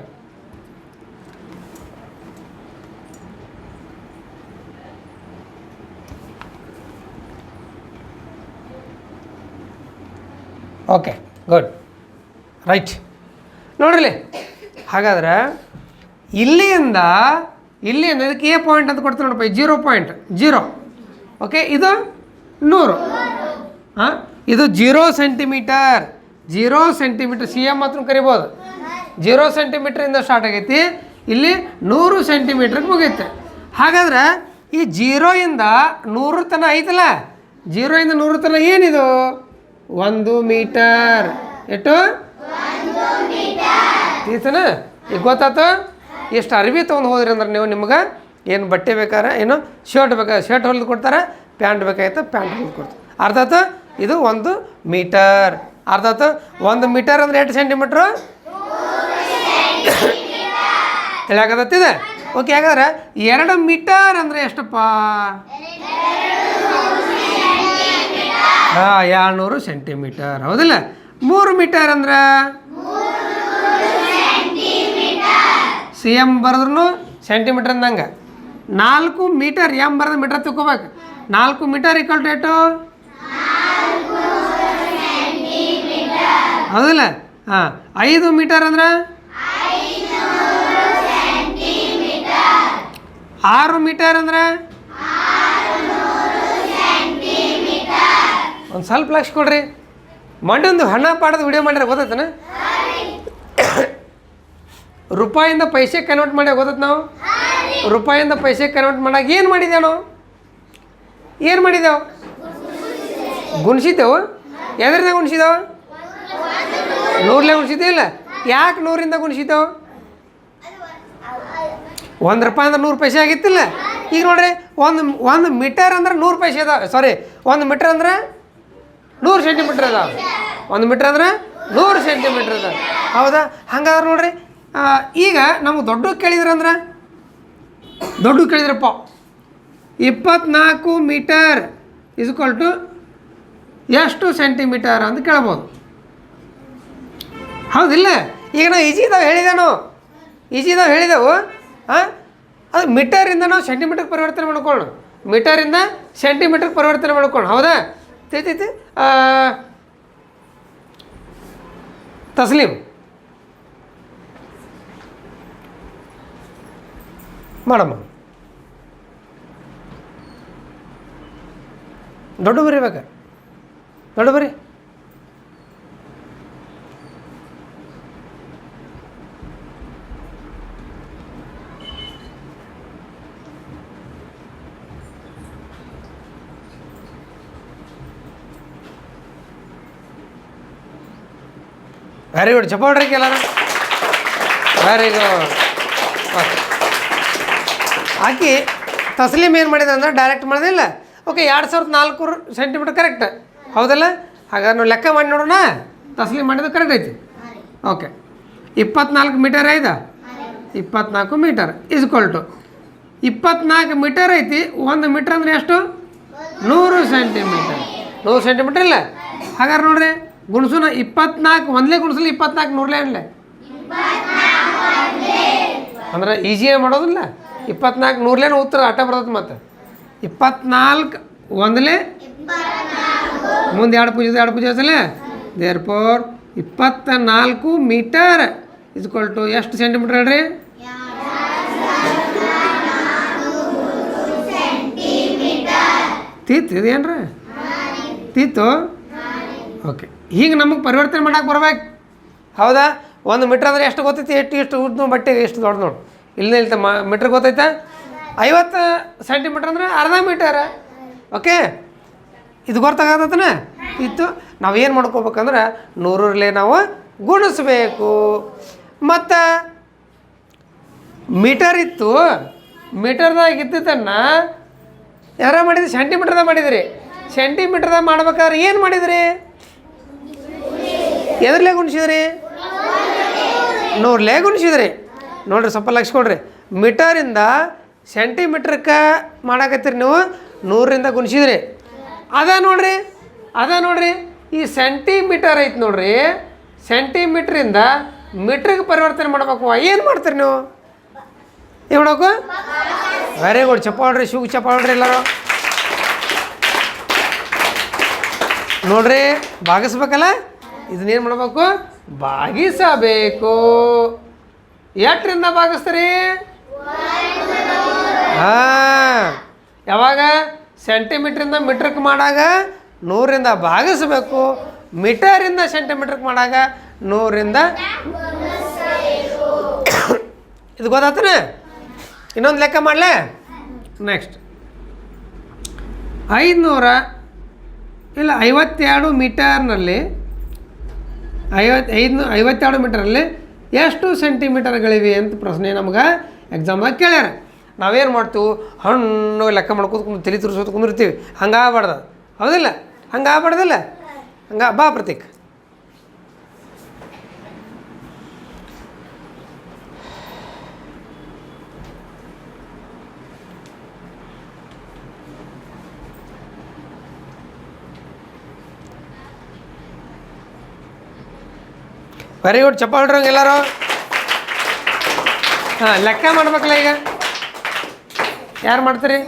Okay, good, right. ನೋಡ್ರಿ ಹಾಗಾದ್ರೆ ಇಲ್ಲಿಂದ ಇದಕ್ಕೆ ಎ ಪಾಯಿಂಟ್ ಅಂತ ಕೊಡ್ತೀನಿ ನೋಡಪ್ಪ, 0 ಪಾಯಿಂಟ್ 0. ಓಕೆ, ಇದು 100. ಹಾಂ, ಇದು 0 ಸೆಂಟಿಮೀಟರ್. 0 ಸೆಂಟಿಮೀಟರ್ ಸಿ ಎಮ್ ಮಾತ್ರ ಕರಿಬೋದು. 0 ಸೆಂಟಿಮೀಟ್ರಿಂದ ಸ್ಟಾರ್ಟ್ ಆಗೈತಿ, ಇಲ್ಲಿ 100 ಸೆಂಟಿಮೀಟ್ರಿಗೆ ಮುಗಿಯುತ್ತೆ. ಹಾಗಾದ್ರೆ ಈ 0 ಇಂದ 100 ತನಕ ಐತಲ್ಲ, 0 ಇಂದ 100 ತನಕ ಏನಿದು? 1 ಮೀಟರ್. ಎಷ್ಟು? ತೀತನ ಈಗ ಗೊತ್ತಾಯ್ತು. ಎಷ್ಟು ಅರ್ವಿ ತೊಗೊಂಡು ಹೋದ್ರಿ ಅಂದ್ರೆ ನೀವು, ನಿಮ್ಗೆ ಏನು ಬಟ್ಟೆ ಬೇಕಾದ್ರೆ, ಏನು ಶರ್ಟ್ ಬೇಕಾದ್ರೆ ಶರ್ಟ್ ಹೊಲಿದು ಕೊಡ್ತಾರೆ, ಪ್ಯಾಂಟ್ ಬೇಕಾಯ್ತು ಪ್ಯಾಂಟ್ ಹೊಲಿದು ಕೊಡ್ತಾರೆ. ಅರ್ಥಾತ್ ಇದು 1 ಮೀಟರ್. ಅರ್ಥಾತ್ 1 ಮೀಟರ್ ಅಂದರೆ 8 ಸೆಂಟಿಮೀಟ್ರು ತಿಳಿಯಾಕತ್ತಿದೆ. ಓಕೆ, ಹಾಗಾದ್ರೆ 2 ಮೀಟರ್ ಅಂದರೆ ಎಷ್ಟಪ್ಪ? ಹಾಂ, 200 ಸೆಂಟಿಮೀಟರ್. ಹೌದಿಲ್ಲ? 3 ಮೀಟರ್ ಅಂದ್ರೆ ಸಿ ಎಮ್ ಬರೆದ್ರು ಸೆಂಟಿಮೀಟರ್ ಅಂದಂಗೆ. 4 ಮೀಟರ್ ಎಮ್ ಬರೆದು ಮೀಟರ್ ತಿಳ್ಕೊಬೇಕು. 4 ಮೀಟರ್ ಈಕ್ವಲ್ ಟು ಎಷ್ಟು? ಹೌದಿಲ್ಲ? ಹಾಂ, 5 ಮೀಟರ್ ಅಂದ್ರೆ 6 ಮೀಟರ್ ಅಂದ್ರೆ ಒಂದು ಸ್ವಲ್ಪ ಲಕ್ಷ ಕೊಡ್ರಿ. ಮಂಡೊಂದು ಹಣ ಪಾಡೋದು ವಿಡಿಯೋ ಮಾಡ್ಯಾರ, ಗೊತ್ತೈತನ? ರೂಪಾಯಿಂದ ಪೈಸೆ ಕನ್ವರ್ಟ್ ಮಾಡ್ಯಾಗ ಗೊತ್ತೈತೆ ನಾವು. ರೂಪಾಯಿಂದ ಪೈಸೆ ಕನ್ವರ್ಟ್ ಮಾಡಾಗ ಏನು ಮಾಡಿದ್ದೇವೆ ನಾವು? ಏನು ಮಾಡಿದೆವು? ಗುಣಿಸಿದ್ದೆವು. ಎದ್ರಿಂದ ಗುಣಿಸಿದೆವು? 100ಲೇ ಗುಣಿಸಿದ್ದೇವೆ. ಇಲ್ಲ, ಯಾಕೆ 100ರಿಂದ ಗುಣಿಸಿದ್ದೆವು? 1 ರೂಪಾಯಿ ಅಂದ್ರೆ 100 ಪೈಸೆ ಆಗಿತ್ತಿಲ್ಲ. ಈಗ ನೋಡ್ರಿ, ಒಂದು ಮೀಟರ್ ಅಂದ್ರೆ 100 ಪೈಸೆ ಅದಾವೆ. ಸಾರಿ, 1 ಮೀಟರ್ ಅಂದ್ರೆ 100 ಸೆಂಟಿಮೀಟ್ರ್ ಅದಾವೆ. 1 ಮೀಟ್ರ್ ಅಂದ್ರೆ 100 ಸೆಂಟಿಮೀಟ್ರ್ ಅದಾವೆ. ಹೌದಾ? ಹಂಗಾದ್ರೆ ನೋಡ್ರಿ, ಈಗ ನಮ್ಗೆ ದೊಡ್ಡ ಕೇಳಿದ್ರಂದ್ರೆ, ದೊಡ್ಡ ಕೇಳಿದ್ರಪ್ಪ 24 ಮೀಟರ್ ಇಸ್ಕ್ವಲ್ ಟು ಎಷ್ಟು ಸೆಂಟಿಮೀಟರ್ ಅಂತ ಕೇಳ್ಬೋದು. ಹೌದಿಲ್ಲ? ಈಗ ನಾವು ಈಜಿದಾವೆ ಹೇಳಿದೆವು. ಹಾಂ, ಅದು ಮೀಟರಿಂದ ನಾವು ಸೆಂಟಿಮೀಟ್ರಿಗೆ ಪರಿವರ್ತನೆ ಮಾಡ್ಕೊಳ್ಳೋಣ. ಮೀಟರಿಂದ ಸೆಂಟಿಮೀಟ್ರಿಗೆ ಪರಿವರ್ತನೆ ಮಾಡ್ಕೊಳ್ಳೋಣ. ಹೌದಾ? ತಿಳಿತೈತಿ? ತಸ್ಲೀಮ್ ಮಾಡಮ್ಮ. ದೊಡ್ಡ ಬರೀಬೇಕು, ದೊಡ್ಡ ಬರಿ. ವೆರಿ ಗುಡ್, ಚಪ್ಪಾಳ್ರಿ ಕೆಲರ. Very good. ಆಕಿ ತಸ್ಲೀಮ್ ಏನು ಮಾಡಿದೆ ಅಂದ್ರೆ ಡೈರೆಕ್ಟ್ ಮಾಡಿದಿಲ್ಲ. Okay, 2004 centimetre correct. ಹೌದಲ್ಲ? ಹಾಗಾದ್ರೆ ನಾವು ಲೆಕ್ಕ ಮಾಡಿ ನೋಡೋಣ. ತಸ್ಲೀಮ್ ಮಾಡಿದ್ದು ಕರೆಕ್ಟ್ ಐತಿ. ಓಕೆ, 24 ಮೀಟರ್ ಐದ, 24 ಮೀಟರ್ ಇಸ್ಕ್ವಲ್ ಟು 24 ಮೀಟರ್ ಐತಿ. 1 ಮೀಟರ್ ಅಂದರೆ ಎಷ್ಟು? 100 ಸೆಂಟಿಮೀಟರ್. 100 ಸೆಂಟಿಮೀಟ್ರ್ ಇಲ್ಲ. ಹಾಗಾದ್ರೆ ನೋಡ್ರಿ, ಗುಣಸುನ 24 ಒಂದಲೇ ಗುಣಿಸಲಿ, 24 100ಲೇ ಅನ್ಲೆ ಅಂದ್ರೆ ಈಜಿಯಾಗಿ ಮಾಡೋದಿಲ್ಲ. 24 100ಲೇನು ಉತ್ತರ ಅಟ್ಟ ಬರ್ತದೆ. ಮತ್ತು 24 ಒಂದಲೇ ಮುಂದೆ 2 ಪೂಜೆ ಹಚ್ಚಲೇ. Therefore 24 metre is equal to ಎಷ್ಟು ಸೆಂಟಿಮೀಟ್ರ್ ಹೇಳ್ರಿ? ತೀತ್ ಇದೇನ್ರಿ? ತೀತು. ಓಕೆ, ಹೀಗೆ ನಮಗೆ ಪರಿವರ್ತನೆ ಮಾಡೋಕೆ ಬರ್ಬೇಕು. ಹೌದಾ? 1 ಮೀಟ್ರ್ ಅಂದರೆ ಎಷ್ಟು ಗೊತ್ತೈತಿ? ಎಷ್ಟು ಉದ್ದ ಬಟ್ಟೆಗೆ ಎಷ್ಟು ದೊಡ್ಡ ನೋಡಿ ಇಲ್ಲೇ ಇಲ್ತ ಮೀಟ್ರ್ ಗೊತ್ತೈತಾ? 50 ಸೆಂಟಿಮೀಟ್ರ್ ಅಂದರೆ ಅರ್ಧ ಮೀಟರ್. ಓಕೆ, ಇದು ಗೊತ್ತಾಗತ್ತನ? ಇತ್ತು. ನಾವು ಏನು ಮಾಡ್ಕೋಬೇಕಂದ್ರೆ 100ರಲ್ಲೇ ನಾವು ಗುಣಿಸ್ಬೇಕು. ಮತ್ತು ಮೀಟರ್ ಇತ್ತು, ಮೀಟರ್ದಾಗ ಇದ್ದಿದ್ದನ್ನು ಯಾರ ಮಾಡಿದ್ರಿ ಸೆಂಟಿಮೀಟ್ರ್ದಾಗ ಮಾಡಿದ್ರಿ. ಸೆಂಟಿಮೀಟ್ರ್ದಾಗ ಮಾಡ್ಬೇಕಾದ್ರೆ ಏನು ಮಾಡಿದ್ರಿ? ಎದ್ರಲ್ಲೇ ಗುಣಿಸಿದ್ರಿ? 100ಲೇ ಗುಣಿಸಿದ್ರಿ. ನೋಡಿರಿ ಸ್ವಲ್ಪ ಲಕ್ಷ ಕೊಡ್ರಿ. ಮೀಟರಿಂದ ಸೆಂಟಿಮೀಟ್ರಕ್ಕೆ ಮಾಡಾಕತ್ತೀರಿ ನೀವು, 100ರಿಂದ ಗುಣಿಸಿದ್ರಿ. ಅದ ನೋಡ್ರಿ ಈ ಸೆಂಟಿಮೀಟರ್ ಐತೆ ನೋಡ್ರಿ. ಸೆಂಟಿಮೀಟ್ರಿಂದ ಮೀಟ್ರಿಗೆ ಪರಿವರ್ತನೆ ಮಾಡ್ಬೇಕು. ಏನು ಮಾಡ್ತೀರಿ ನೀವು? ಏನು ಮಾಡಬೇಕು? Very good. ಚಪ್ಪಾಳ್ರಿ, ಚಪ್ಪಾಳ್ರಿ ಎಲ್ಲರೂ. ನೋಡ್ರಿ ಭಾಗಿಸ್ಬೇಕಲ್ಲ, ಇದನ್ನೇನು ಮಾಡಬೇಕು? ಭಾಗಿಸಬೇಕು. ಎಷ್ಟರಿಂದ ಭಾಗಿಸ್ತೀರಿ? ಯಾವಾಗ? ಸೆಂಟಿಮೀಟ್ರಿಂದ ಮೀಟ್ರಿಗೆ ಮಾಡಾಗ 100ರಿಂದ ಭಾಗಿಸ್ಬೇಕು. ಮೀಟರಿಂದ ಸೆಂಟಿಮೀಟ್ರಿಗೆ ಮಾಡಾಗ 100ರಿಂದ. ಇದು ಗೊತ್ತಾತನ? ಇನ್ನೊಂದು ಲೆಕ್ಕ ಮಾಡಲೇ? ನೆಕ್ಸ್ಟ್ 52 ಮೀಟರ್ನಲ್ಲಿ 52 ಮೀಟರಲ್ಲಿ ಎಷ್ಟು ಸೆಂಟಿಮೀಟರ್ಗಳಿವೆ ಅಂತ ಪ್ರಶ್ನೆ ನಮ್ಗೆ ಎಕ್ಸಾಮ್ದಾಗ ಕೇಳ್ಯಾರ. ನಾವೇನು ಮಾಡ್ತೀವಿ? ಹಣ್ಣು ಲೆಕ್ಕ ಮಾಡ್ಕೋತ ತಲೆ ತುರ್ಸೋದು ಕುಂದಿರ್ತೀವಿ. ಹಂಗಾಗ್ಬಾರ್ದು, ಹೌದಿಲ್ಲ? ಹಂಗಾಗ್ಬಾರ್ದಿಲ್ಲ? ಬಾ ಪ್ರತೀಕ್. Very good. ಚಪ್ಪಾಳ್ರಂಗೆ ಎಲ್ಲರೂ. ಲೆಕ್ಕ ಮಾಡ್ಬೇಕಲ್ಲ ಈಗ. ಯಾರು ಮಾಡ್ತೀರಿ?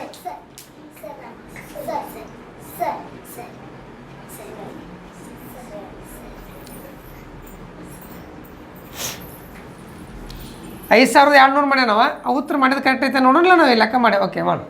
5200 ಮಾಡ್ಯಾನವ. ಉತ್ತರ ಮಾಡಿದ ಕರೆಕ್ಟ್ ಐತೆ ನೋಡೋಣ ನಾವು ಲೆಕ್ಕ ಮಾಡಿ. ಓಕೆ ಮಾಡು.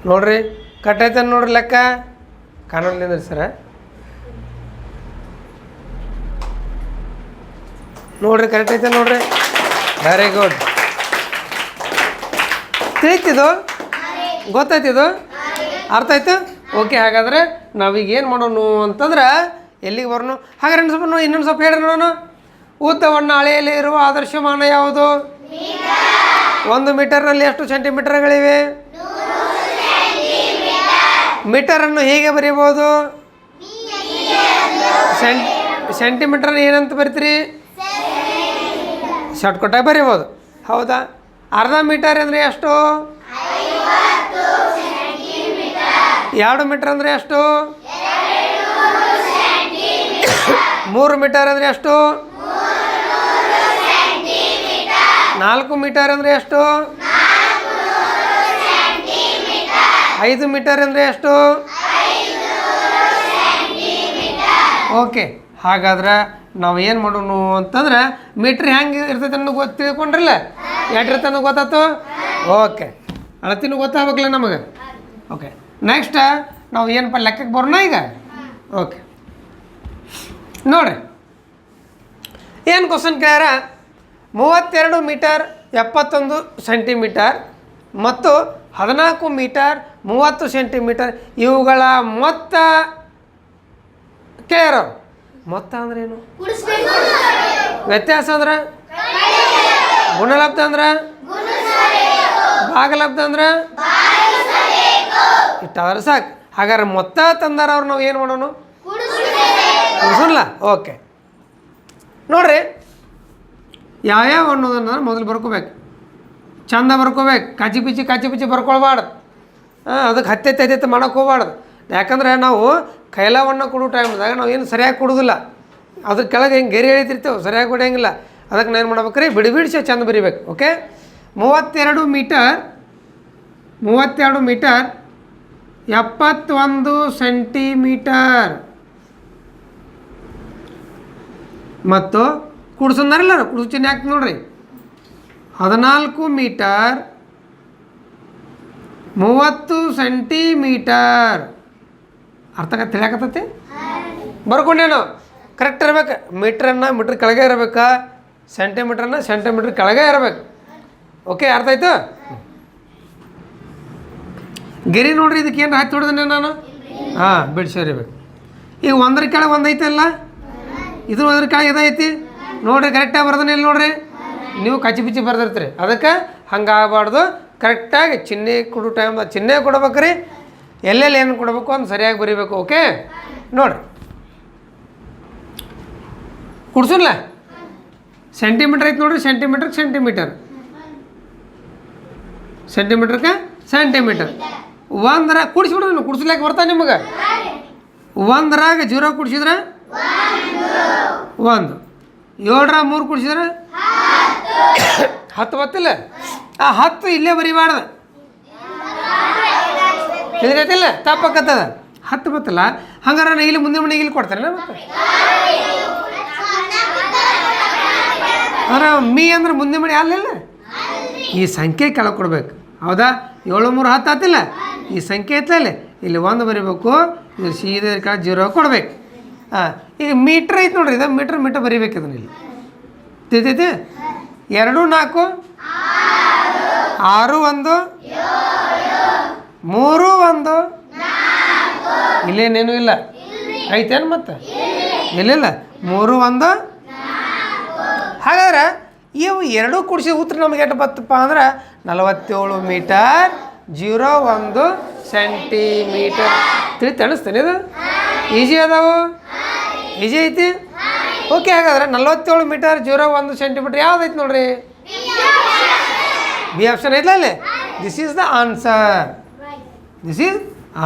ನೋಡ್ರಿ ಕಟ್ಟೈತೆ ನೋಡ್ರಿ ಲೆಕ್ಕ. ಕಾಣೋದ್ರಿ ಸರ. ನೋಡ್ರಿ ಕರೆಕ್ಟ್ ಐತೆ ನೋಡ್ರಿ. Very good. ತಿಳಿತಿದು? ಗೊತ್ತಾಯ್ತಿದು? ಅರ್ಥ ಆಯ್ತು? ಓಕೆ. ಹಾಗಾದ್ರೆ ನಾವೀಗ ಏನು ಮಾಡೋಣ ಅಂತಂದ್ರೆ ಎಲ್ಲಿಗೆ ಬರೋಣ? ಹಾಗಾದ್ರೆ ಸ್ವಲ್ಪ ಇನ್ನೊಂದು ಸ್ವಲ್ಪ ಹೇಳಿ ನೋಡೋಣ. ಉದ್ದವನ್ನು ಅಳೆಯಲ್ಲಿ ಇರುವ ಆದರ್ಶಮಾನ ಯಾವುದು? 1 ಮೀಟರ್ನಲ್ಲಿ ಎಷ್ಟು ಸೆಂಟಿಮೀಟರ್ಗಳಿವೆ? ಮೀಟರನ್ನು ಹೇಗೆ ಬರೀಬೋದು? ಸೆಂಟಿಮೀಟರ್ ಏನಂತ ಬರಿತೀರಿ? ಶಾರ್ಟ್ಕಟಾಗಿ ಬರೀಬೋದು, ಹೌದಾ? ಅರ್ಧ ಮೀಟರ್ ಅಂದರೆ ಎಷ್ಟು? 2 ಮೀಟರ್ ಅಂದರೆ ಎಷ್ಟು? 3 ಮೀಟರ್ ಅಂದರೆ ಎಷ್ಟು? 4 ಮೀಟರ್ ಅಂದರೆ ಎಷ್ಟು? 5 ಮೀಟರ್ ಅಂದರೆ ಎಷ್ಟು? ಓಕೆ. ಹಾಗಾದ್ರೆ ನಾವು ಏನು ಮಾಡೋಣ ಅಂತಂದ್ರೆ ಮೀಟ್ರ್ ಹೆಂಗೆ ಇರ್ತೈತೆ ಅನ್ನೋ ತಿಳ್ಕೊಂಡ್ರಲ್ಲ, ಎಷ್ಟಿರ್ತದೆ ಅನ್ನೋ ಗೊತ್ತಾಯ್ತು? ಓಕೆ. ಅಳತಿನೂ ಗೊತ್ತಾಗಬೇಕಲ್ಲ ನಮಗೆ. ಓಕೆ. ನೆಕ್ಸ್ಟ್ ನಾವು ಏನಪ್ಪ ಲೆಕ್ಕಕ್ಕೆ ಬರೋಣ ಈಗ. ಓಕೆ ನೋಡಿರಿ ಏನು ಕ್ವಶನ್ ಕೇಳ್ಯಾರ. 32 ಮೀಟರ್ 71 ಸೆಂಟಿಮೀಟರ್ ಮತ್ತು 14 ಮೀಟರ್ 30 ಸೆಂಟಿಮೀಟರ್ ಇವುಗಳ ಮೊತ್ತ ಕೇಳ್ಯಾರ. ಮೊತ್ತ ಅಂದ್ರೆ ಏನು? ವ್ಯತ್ಯಾಸ ಅಂದ್ರೆ? ಗುಣಲಬ್ಧ ಅಂದ್ರೆ? ಭಾಗಲಬ್ಧ ಅಂದ್ರೆ? ಇಷ್ಟಾದ್ರೆ ಸಾಕು. ಹಾಗಾದ್ರೆ ಮೊತ್ತ ತಂದಾರ ಅವ್ರು ನಾವು ಏನು ಮಾಡೋಣ? ಕೂಡಿಸೋಣ. ಓಕೆ ನೋಡ್ರಿ, ಯಾವ್ಯಾವ ಅನ್ನೋದನ್ನ ಮೊದಲು ಬರ್ಕೋಬೇಕು, ಚಂದ ಬರ್ಕೋಬೇಕು. ಕಾಚಿ ಪಿಚಿ ಬರ್ಕೊಳ್ಬಾರ್ದು. ಅದಕ್ಕೆ ಹತ್ತೆ ಮಾಡೋಕ್ಕೆ ಹೋಗ್ಬಾರ್ದು. ಯಾಕಂದ್ರೆ ನಾವು ಕೈಲವನ್ನು ಕೊಡೋ ಟೈಮ್ದಾಗ ನಾವು ಏನು ಸರಿಯಾಗಿ ಕೊಡೋದಿಲ್ಲ, ಅದ್ರ ಕೆಳಗೆ ಹಿಂಗೆ ಗೆರೆ ಎಳಿತಿರ್ತೇವೆ, ಸರಿಯಾಗಿ ಹೊಡೆಯಂಗಿಲ್ಲ. ಅದಕ್ಕೆ ನಾನು ಏನು ಮಾಡ್ಬೇಕು ರೀ, ಬಿಡಿಸಿ ಚಂದ ಬರಿಬೇಕು. ಓಕೆ, 32 ಮೀಟರ್ 71 ಸೆಂಟಿಮೀಟರ್ ಮತ್ತು ಕುಡ್ಸಂದಾರಲ್ಲ, ಕುಡ್ಸು ಚಿಹ್ನೆ ಹಾಕಿ ನೋಡ್ರಿ. 14 ಮೀಟರ್ 30 ಸೆಂಟಿಮೀಟರ್. ಅರ್ಥ ತಿಳಿಯಾಕತ್ತೈತಿ? ಬರ್ಕೊಂಡೇನು ಕರೆಕ್ಟ್ ಇರ್ಬೇಕು. ಮೀಟ್ರ್ ಕೆಳಗೆ ಇರಬೇಕಾ, ಸೆಂಟಿಮೀಟ್ರ್ ಕೆಳಗೆ ಇರಬೇಕು. ಓಕೆ, ಅರ್ಥ ಆಯ್ತು? ಗೆರೆ ನೋಡ್ರಿ, ಇದಕ್ಕೆ ಏನು ಹಚ್ಚಿ ಹೊಡೆದನೆ ನಾನು? ಬಿಡಿಸಿ ಇರಬೇಕು. ಈಗ ಒಂದ್ರ ಕೆಳಗೆ ಒಂದು ಐತಲ್ಲ, ಇದ್ರ ಒಂದ್ರ ಕೆಳಗೆ ಇದೈತಿ ನೋಡ್ರಿ, ಕರೆಕ್ಟಾಗಿ ಬರ್ದನೆ ಇಲ್ಲಿ ನೋಡ್ರಿ. ನೀವು ಕಚ್ಚಿ ಬರ್ದಿರ್ತೀರಿ, ಅದಕ್ಕೆ ಹಂಗಾಗಬಾರ್ದು. ಕರೆಕ್ಟಾಗಿ ಚಿಹ್ನೆ ಕೊಡೋ ಟೈಮ್ದಾಗ ಚಿಹ್ನೆ ಕೊಡ್ಬೇಕು ರೀ, ಎಲ್ಲೆಲ್ಲಿ ಏನು ಕೊಡಬೇಕು ಅಂತ ಸರಿಯಾಗಿ ಬರೀಬೇಕು. ಓಕೆ, ನೋಡಿರಿ ಕುಡ್ಸಲ್ಲ, ಸೆಂಟಿಮೀಟ್ರ್ ಐತೆ ನೋಡ್ರಿ, ಸೆಂಟಿಮೀಟ್ರ್ಗೆ ಒಂದರ ಕುಡಿಸ್ಬಿಡ್ರಿ. ಕುಡ್ಸ್ಲಿಕ್ಕೆ ಬರ್ತಾ ನಿಮಗೆ? ಒಂದರಾಗ 0 ಕುಡಿಸಿದ್ರೆ 1, 7ರ 3 ಕುಡಿಸಿದ್ರೆ 10 ಬತ್ತಿಲ್ಲ. ಆ 10 ಇಲ್ಲೇ ಬರಿಬಾರ್ದು, ತಿಳಿದೈತಿಲ್ಲ? ತಪ್ಪಕ್ಕತ್ತದ. 10 ಬತ್ತಲ್ಲ, ಹಂಗಾರ ನಾನು ಇಲ್ಲಿ ಮುಂದಿನ ಮನೆಗೆ ಇಲ್ಲಿ ಕೊಡ್ತೇನೆ ಮತ್ತೆ. ಅಂದ್ರೆ ಮೀ ಅಂದ್ರೆ ಮುಂದಿನ ಮನೆ ಅಲ್ಲಿಲ್ಲ, ಈ ಸಂಖ್ಯೆ ಕೆಳಗೆ ಕೊಡ್ಬೇಕು. ಹೌದಾ? 7 3 10 ಆತಿಲ್ಲ, ಈ ಸಂಖ್ಯೆ ಐತಲ್ಲ, ಇಲ್ಲಿ 1 ಬರಿಬೇಕು, ಇದು ಸೀದಾ ಕೆಳಗೆ 0 ಕೊಡ್ಬೇಕು. ಈಗ ಮೀಟ್ರ್ ಐತೆ ನೋಡ್ರಿ, ಇದು ಮೀಟ್ರ್ ಬರಿಬೇಕು. ಇದನ್ನ ಇಲ್ಲಿ ತಿಳಿತೈತಿ? 2 4 6 1 3 1 ಇಲ್ಲೇನೇನು ಇಲ್ಲ ಐತೇನು ಮತ್ತೆ? ಇಲ್ಲಿಲ್ಲ, 3 1. ಹಾಗಾದ್ರೆ ಇವು ಎರಡೂ ಕೂಡಿಸಿ ಉತ್ತರ ನಮಗೆ ಎಷ್ಟು ಬತ್ತಪ್ಪ ಅಂದ್ರೆ 47 ಮೀಟರ್ 01 ಸೆಂಟಿಮೀಟರ್. ತಿಳಿತು ಅನಿಸ್ತೇನೆ? ಇದು ಈಜಿ ಅದಾವು, ಈಜಿ ಐತಿ. ಓಕೆ, ಹಾಗಾದ್ರೆ 47 ಮೀಟರ್ 01 ಸೆಂಟಿಮೀಟರ್ ಯಾವ್ದೈತಿ ನೋಡ್ರಿ? ಬಿ ಆಪ್ಷನ್ ಐತಲ್ಲ ಅಲ್ಲಿ. This is the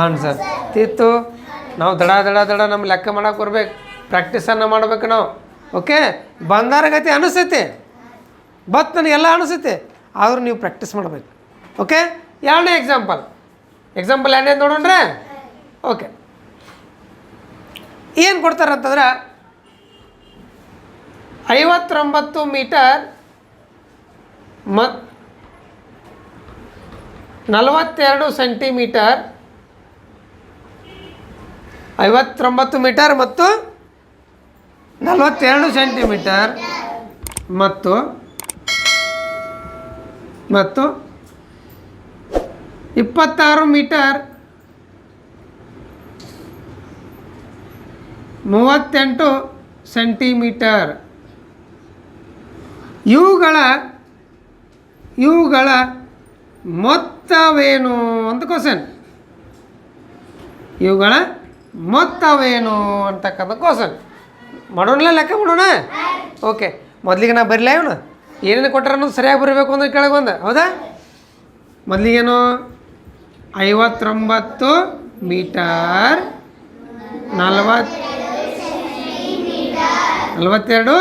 answer. ತಿತ್ತು ನಾವು ದಡ ನಮ್ಮ ಲೆಕ್ಕ ಮಾಡಕ್ಕೆ ಬರ್ಬೇಕು, ಪ್ರಾಕ್ಟೀಸನ್ನು ಮಾಡ್ಬೇಕು ನಾವು. ಓಕೆ, ಬಂದಾರಗತಿ ಅನಿಸ್ತೈತಿ, ನನಗೆಲ್ಲ ಅನಿಸ್ತೈತಿ, ಆದರೂ ನೀವು ಪ್ರಾಕ್ಟೀಸ್ ಮಾಡಬೇಕು. ಓಕೆ, ಎರಡನೇ ಎಕ್ಸಾಂಪಲ್ ಎರಡನೇ ನೋಡೋಣ್ರೆ. ಓಕೆ, ಏನು ಕೊಡ್ತಾರಂತಂದ್ರೆ 59 ಮೀಟರ್ 42 ಸೆಂಟಿಮೀಟರ್, 59 ಮೀಟರ್ ಮತ್ತು 42 ಸೆಂಟಿಮೀಟರ್ ಮತ್ತು 26 ಮೀಟರ್ 38 ಸೆಂಟಿಮೀಟರ್. ಇವುಗಳ ಮೊತ್ತವೇನು ಅಂತ ಕ್ವಶನ್. ಇವುಗಳ ಮೊತ್ತವೇನು ಅಂತಕ್ಕಂಥ ಕ್ವಶನ್ ಮಾಡೋಣ, ಲೆಕ್ಕ ಮಾಡೋಣ. ಓಕೆ, ಮೊದಲಿಗೆ ನಾ ಬರಲಿಲ್ಲ, ಇವನು ಏನೇನು ಕೊಟ್ಟಾರ ಅನ್ನೋದು ಸರಿಯಾಗಿ ಬರಬೇಕು ಅಂದ್ರೆ ಕೆಳಗೆ ಬಂದ. ಹೌದಾ? ಮೊದಲಿಗೇನು 59 ಮೀಟರ್ 42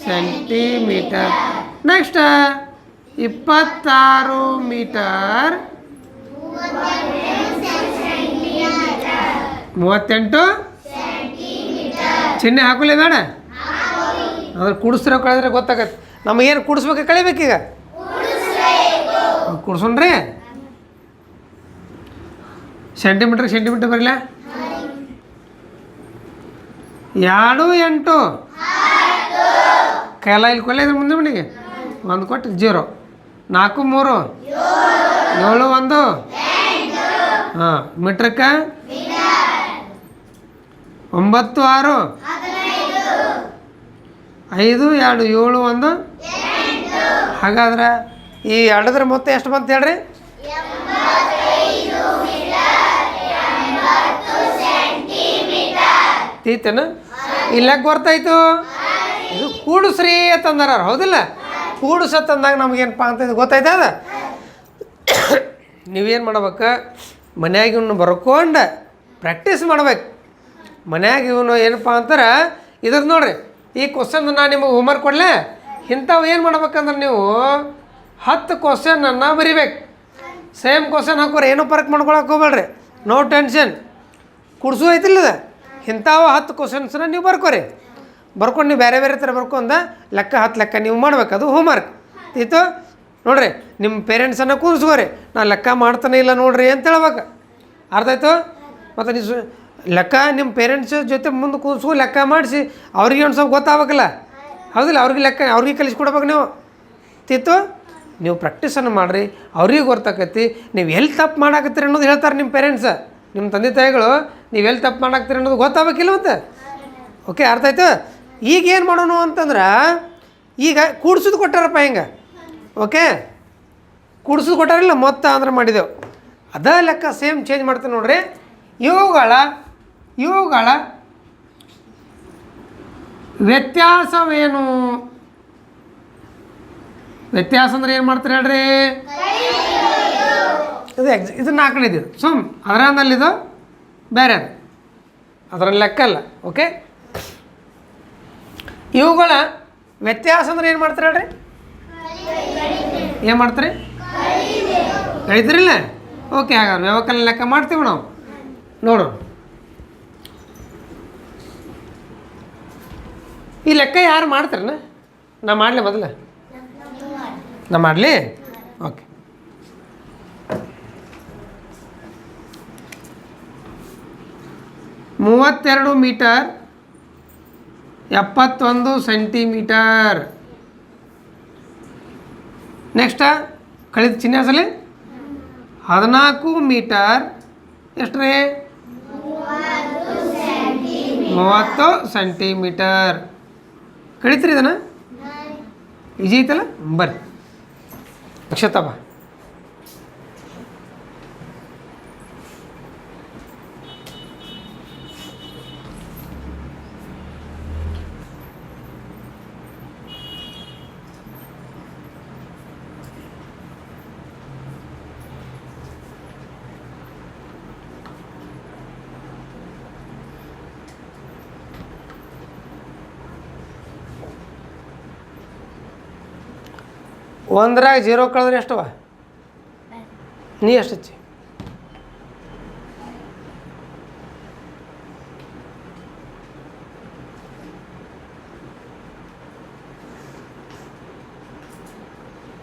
ಸೆಂಟಿಮೀಟರ್. ನೆಕ್ಸ್ಟ್ 26 ಮೀಟರ್ 38 ಚಿಹ್ನೆ ಹಾಕಲೇ ಬೇಡ, ಅದ್ರ ಕುಡಿಸ್ತಿರೋ ಕಳೆದ್ರೆ ಗೊತ್ತಾಗತ್ತೆ. ನಮಗೇನು ಕುಡಿಸ್ಬೇಕು, ಕಳಿಬೇಕೀಗ ಕುಡ್ಸೋಣ್ರಿ. ಸೆಂಟಿಮೀಟರ್ ಬರಲ್ಲ. 2 8 ಕೈಲ ಇಲ್ಲಿ ಕೊಲ್ಲ ಇದ್ರೆ ಮುಂದೆ ಮನೆಗೆ 1 ಕೊಟ್ಟು 0, 4 3 7 1 ಮೀಟ್ರಕ್ಕೆ 9 6 5 2 7 1. ಹಾಗಾದ್ರೆ ಈ ಎರಡದ್ರ ಮೊತ್ತ ಎಷ್ಟು ಬಂತು ಹೇಳ್ರಿ? ತೀತೇನು ಇಲ್ಲಕ್ಕೆ ಬರ್ತಾಯಿತು. ಇದು ಕೂಡಿಸ್ರಿ ಅಂತಂದಾರ, ಹೌದಿಲ್ಲ? ಕೂಡಿಸತ್ತಂದಾಗ ನಮಗೇನಪ್ಪ ಅಂತ ಇದು ಗೊತ್ತಾಯ್ತದ. ನೀವೇನು ಮಾಡ್ಬೇಕು, ಮನ್ಯಾಗ ಇವನು ಬರ್ಕೊಂಡು ಪ್ರಾಕ್ಟೀಸ್ ಮಾಡ್ಬೇಕು. ಮನ್ಯಾಗ ಇವನು ಏನಪ್ಪ ಅಂತಾರೆ ಇದ್ರದ್ದು ನೋಡಿರಿ, ಈ ಕ್ವಶನ್ ನಾನು ನಿಮಗೆ ಹೋಮ್ವರ್ಕ್ ಕೊಡಲೇ, ಇಂಥವು ಏನು ಮಾಡ್ಬೇಕಂದ್ರೆ ನೀವು 10 ಕ್ವಶನನ್ನು ಬರಿಬೇಕು. ಸೇಮ್ ಕ್ವಶನ್ ಹಾಕೋರಿ, ಏನೂ ಫರ್ಕ್ ಮಾಡ್ಕೊಳಕ್ಕೆ ಹೋಗ್ಬೇಡ್ರಿ, ನೋ ಟೆನ್ಷನ್. ಕುಡ್ಸು ಐತಿಲ್ಲದ ಇಂಥವು 10 ಕ್ವಶನ್ಸನ್ನ ನೀವು ಬರ್ಕೋರಿ. ಬರ್ಕೊಂಡು ನೀವು ಬೇರೆ ಬೇರೆ ಥರ ಬರ್ಕೊಂಡು ಲೆಕ್ಕ 10 ಲೆಕ್ಕ ನೀವು ಮಾಡ್ಬೇಕು. ಅದು ಹೋಮ್ವರ್ಕ್ ಇತ್ತು ನೋಡಿರಿ. ನಿಮ್ಮ ಪೇರೆಂಟ್ಸನ್ನು ಕೂರಿಸ್ಕೋರಿ, ನಾನು ಲೆಕ್ಕ ಮಾಡ್ತಾನೆ ಇಲ್ಲ ನೋಡ್ರಿ ಅಂತ ಹೇಳ್ಬೇಕು. ಅರ್ಥ ಆಯಿತು? ಮತ್ತು ನೀವು ಲೆಕ್ಕ ನಿಮ್ಮ ಪೇರೆಂಟ್ಸ್ ಜೊತೆ ಮುಂದೆ ಕೂರಿಸ್ಕೊ ಲೆಕ್ಕ ಮಾಡಿಸಿ ಅವ್ರಿಗೆ ಒಂದು ಸ್ವಲ್ಪ ಗೊತ್ತಾಗಬೇಕಲ್ಲ, ಹೌದಿಲ್ಲ? ಅವ್ರಿಗೆ ಲೆಕ್ಕ ಅವ್ರಿಗೆ ಕಲಿಸ್ಕೊಡ್ಬೇಕು ನೀವು. ತಿತ್ತು ನೀವು ಪ್ರಾಕ್ಟೀಸನ್ನು ಮಾಡಿರಿ, ಅವ್ರಿಗೆ ಗೊತ್ತಾಕೈತಿ ನೀವು ಎಲ್ಲಿ ತಪ್ಪು ಮಾಡಾಕತ್ತೀರಿ ಅನ್ನೋದು ಹೇಳ್ತಾರೆ ನಿಮ್ಮ ಪೇರೆಂಟ್ಸ್, ನಿಮ್ಮ ತಂದೆ ತಾಯಿಗಳು. ನೀವು ಎಲ್ಲಿ ತಪ್ಪು ಮಾಡಾಕ್ತೀರಿ ಅನ್ನೋದು ಗೊತ್ತಾಗಬೇಕಿಲ್ಲ ಮತ್ತೆ. ಓಕೆ, ಅರ್ಥ ಆಯ್ತು? ಈಗ ಏನು ಮಾಡೋಣ ಅಂತಂದ್ರೆ, ಈಗ ಕೂಡ್ಸೋದು ಕೊಟ್ಟಾರಪ್ಪ ಹಿಂಗೆ. ಓಕೆ, ಕೂಡ್ಸೋದು ಕೊಟ್ಟಾರಿಲ್ಲ ಮೊತ್ತ ಅಂದ್ರೆ ಮಾಡಿದೆವು, ಅದೇ ಲೆಕ್ಕ ಸೇಮ್ ಚೇಂಜ್ ಮಾಡ್ತೀನಿ ನೋಡ್ರಿ. ಇವುಗಳ ವ್ಯತ್ಯಾಸವೇನು? ವ್ಯತ್ಯಾಸ ಅಂದ್ರೆ ಏನು ಮಾಡ್ತಾರೆ ಹೇಳ್ರಿ? ಇದು 4ನೇ ಇದು ಅದರಲ್ಲಿದು ಬೇರೆ, ಅದು ಅದರಲ್ಲಿ ಲೆಕ್ಕ ಅಲ್ಲ. ಓಕೆ, ಇವುಗಳ ವ್ಯತ್ಯಾಸ ಅಂದ್ರೆ ಏನು ಮಾಡ್ತಾರೆ ಹೇಳ್ರಿ? ಏನು ಮಾಡ್ತಾರೆ? ಕಳಿತೀರಿಲ್ಲ? ಓಕೆ, ಹಾಗಾದ್ರೆ ವ್ಯವಕಲನ ಲೆಕ್ಕ ಮಾಡ್ತೀವಿ ನಾವು. ನೋಡು, ಈ ಲೆಕ್ಕ ಯಾರು ಮಾಡ್ತಾರಣ್ಣ? ನಾ ಮಾಡಲಿ ಮೊದಲ? ನಾ ಮಾಡಲಿ? Okay, 32 metre 71 centimetre. ನೆಕ್ಸ್ಟ ಕಳಿದ ಚಿಹ್ನೆ 14 ಮೀಟರ್ ಎಷ್ಟು ರೀ? 30 ಸೆಂಟಿಮೀಟರ್. ಕಳಿತೀರಿ ಇದನ್ನು? ಈಜಿ ಐತಲ್ಲ? ಬರ್ರಿ ಅಕ್ಷತಪ್ಪ. ಒಂದ್ರಾಗ 0 ಕಳೆದ್ರೆ ಎಷ್ಟವ? ನೀ ಎಷ್ಟು ಹಚ್ಚಿ?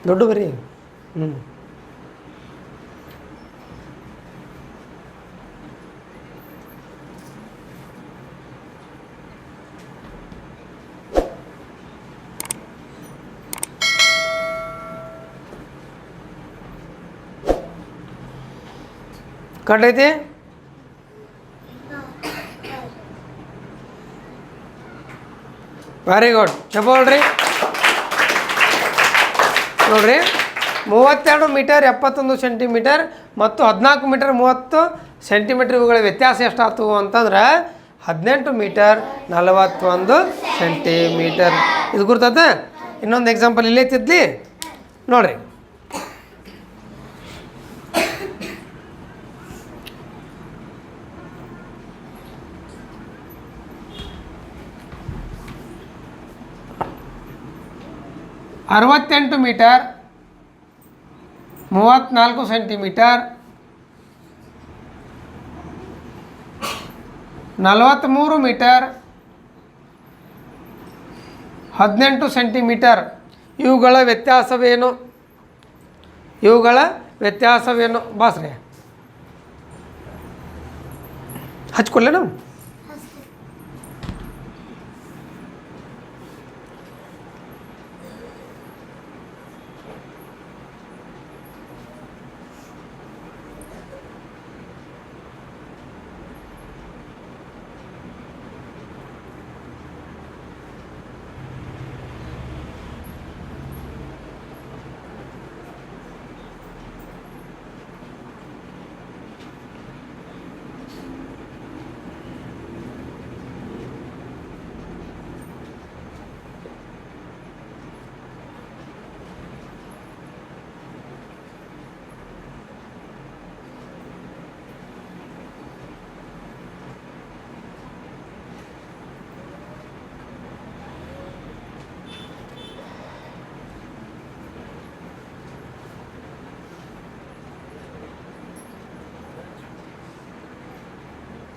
ದೊಡ್ಡ ಬರೀ. ಕಟ್ಟೈತಿ? ವೆರಿ ಗುಡ್, ಚಪ್ಪಾಳ್ರಿ. ನೋಡ್ರಿ, 32 ಮೀಟರ್ 71 ಸೆಂಟಿಮೀಟರ್ ಮತ್ತು 14 ಮೀಟರ್ 30 ಸೆಂಟಿಮೀಟರ್ ಇವುಗಳ ವ್ಯತ್ಯಾಸ ಎಷ್ಟಾಯ್ತು ಅಂತಂದ್ರೆ 18 ಮೀಟರ್ 41 ಸೆಂಟಿಮೀಟರ್. ಇದು ಗುರ್ತದ? ಇನ್ನೊಂದು ಎಕ್ಸಾಂಪಲ್ ಇಲ್ಲೇ ತಿದ್ಲಿ ನೋಡ್ರಿ. ಅರವತ್ತೆಂಟು ಮೀಟರ್ 34 ಸೆಂಟಿಮೀಟರ್ 43 ಮೀಟರ್ 18 ಸೆಂಟಿಮೀಟರ್. ಇವುಗಳ ವ್ಯತ್ಯಾಸವೇನು? ಬಾಸ್ರಿ ಹಚ್ಕೊಳ್ಳೆ ನಾವು.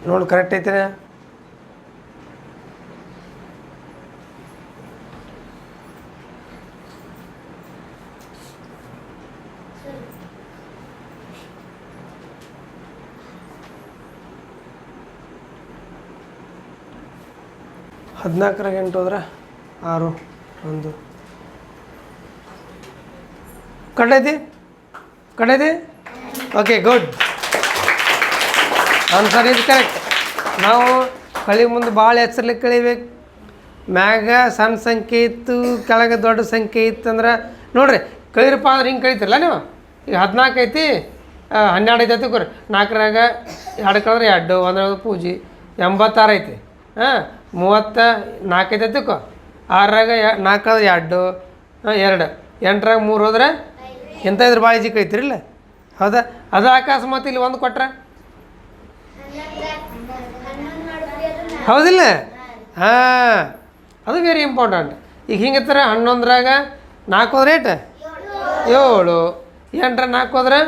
ನೋಡಿ ಕರೆಕ್ಟ್ ಐತೆ. ಹದಿನಾಲ್ಕರಾಗ 8 ಹೋದ್ರೆ 6 1 ಕಡೆದಿ. Okay, good. ಆನ್ಸರ್ ಇದು ಕರೆಕ್ಟ್. ನಾವು ಕಳಿ ಮುಂದೆ ಭಾಳ ಎಚ್ಚರ್ಲಿಕ್ಕೆ ಕಳಿಬೇಕು. ಮ್ಯಾಗ ಸಣ್ಣ ಸಂಖ್ಯೆ ಇತ್ತು, ಕೆಳಗೆ ದೊಡ್ಡ ಸಂಖ್ಯೆ ಇತ್ತು ಅಂದ್ರೆ ನೋಡಿರಿ, ಕಳಿರಪ್ಪ ಅಂದ್ರೆ ಹಿಂಗೆ ಕಳಿತಿರಲ್ಲ ನೀವು. ಈಗ 14 ಐತಿ, 12 ಐತಿ ಕೊರಿ. 4ರಾಗ 2 ಕಳೆದ್ರೆ 2, 1 ಪೂಜಿ 86 ಐತಿ. 34 ಐತಿ ತಿಕ್ಕೋ. 6ರಾಗ 4 ಕಳೆದ್ರೆ 2, 2. 8ರಾಗ 3 ಹೋದ್ರೆ ಎಂಥ ಇದ್ರೆ ಭಾಳ ಈಜಿ ಕಳಿತೀರಿಲ್ಲ. ಹೌದಾ? ಅದು ಅಕಸ್ಮಾತ್ ಇಲ್ಲಿ 1 ಕೊಟ್ರೆ ಹೌದಿಲ್ಲ? ಹಾಂ, ಅದು ವೆರಿ ಇಂಪಾರ್ಟೆಂಟ್. ಈಗ ಹಿಂಗಿರ್ತಾರೆ 11ರಾಗ 4 ಹೋದ್ರೆ ಏಟು 7, 8ರಾಗ 4 ಹೋದ್ರೆ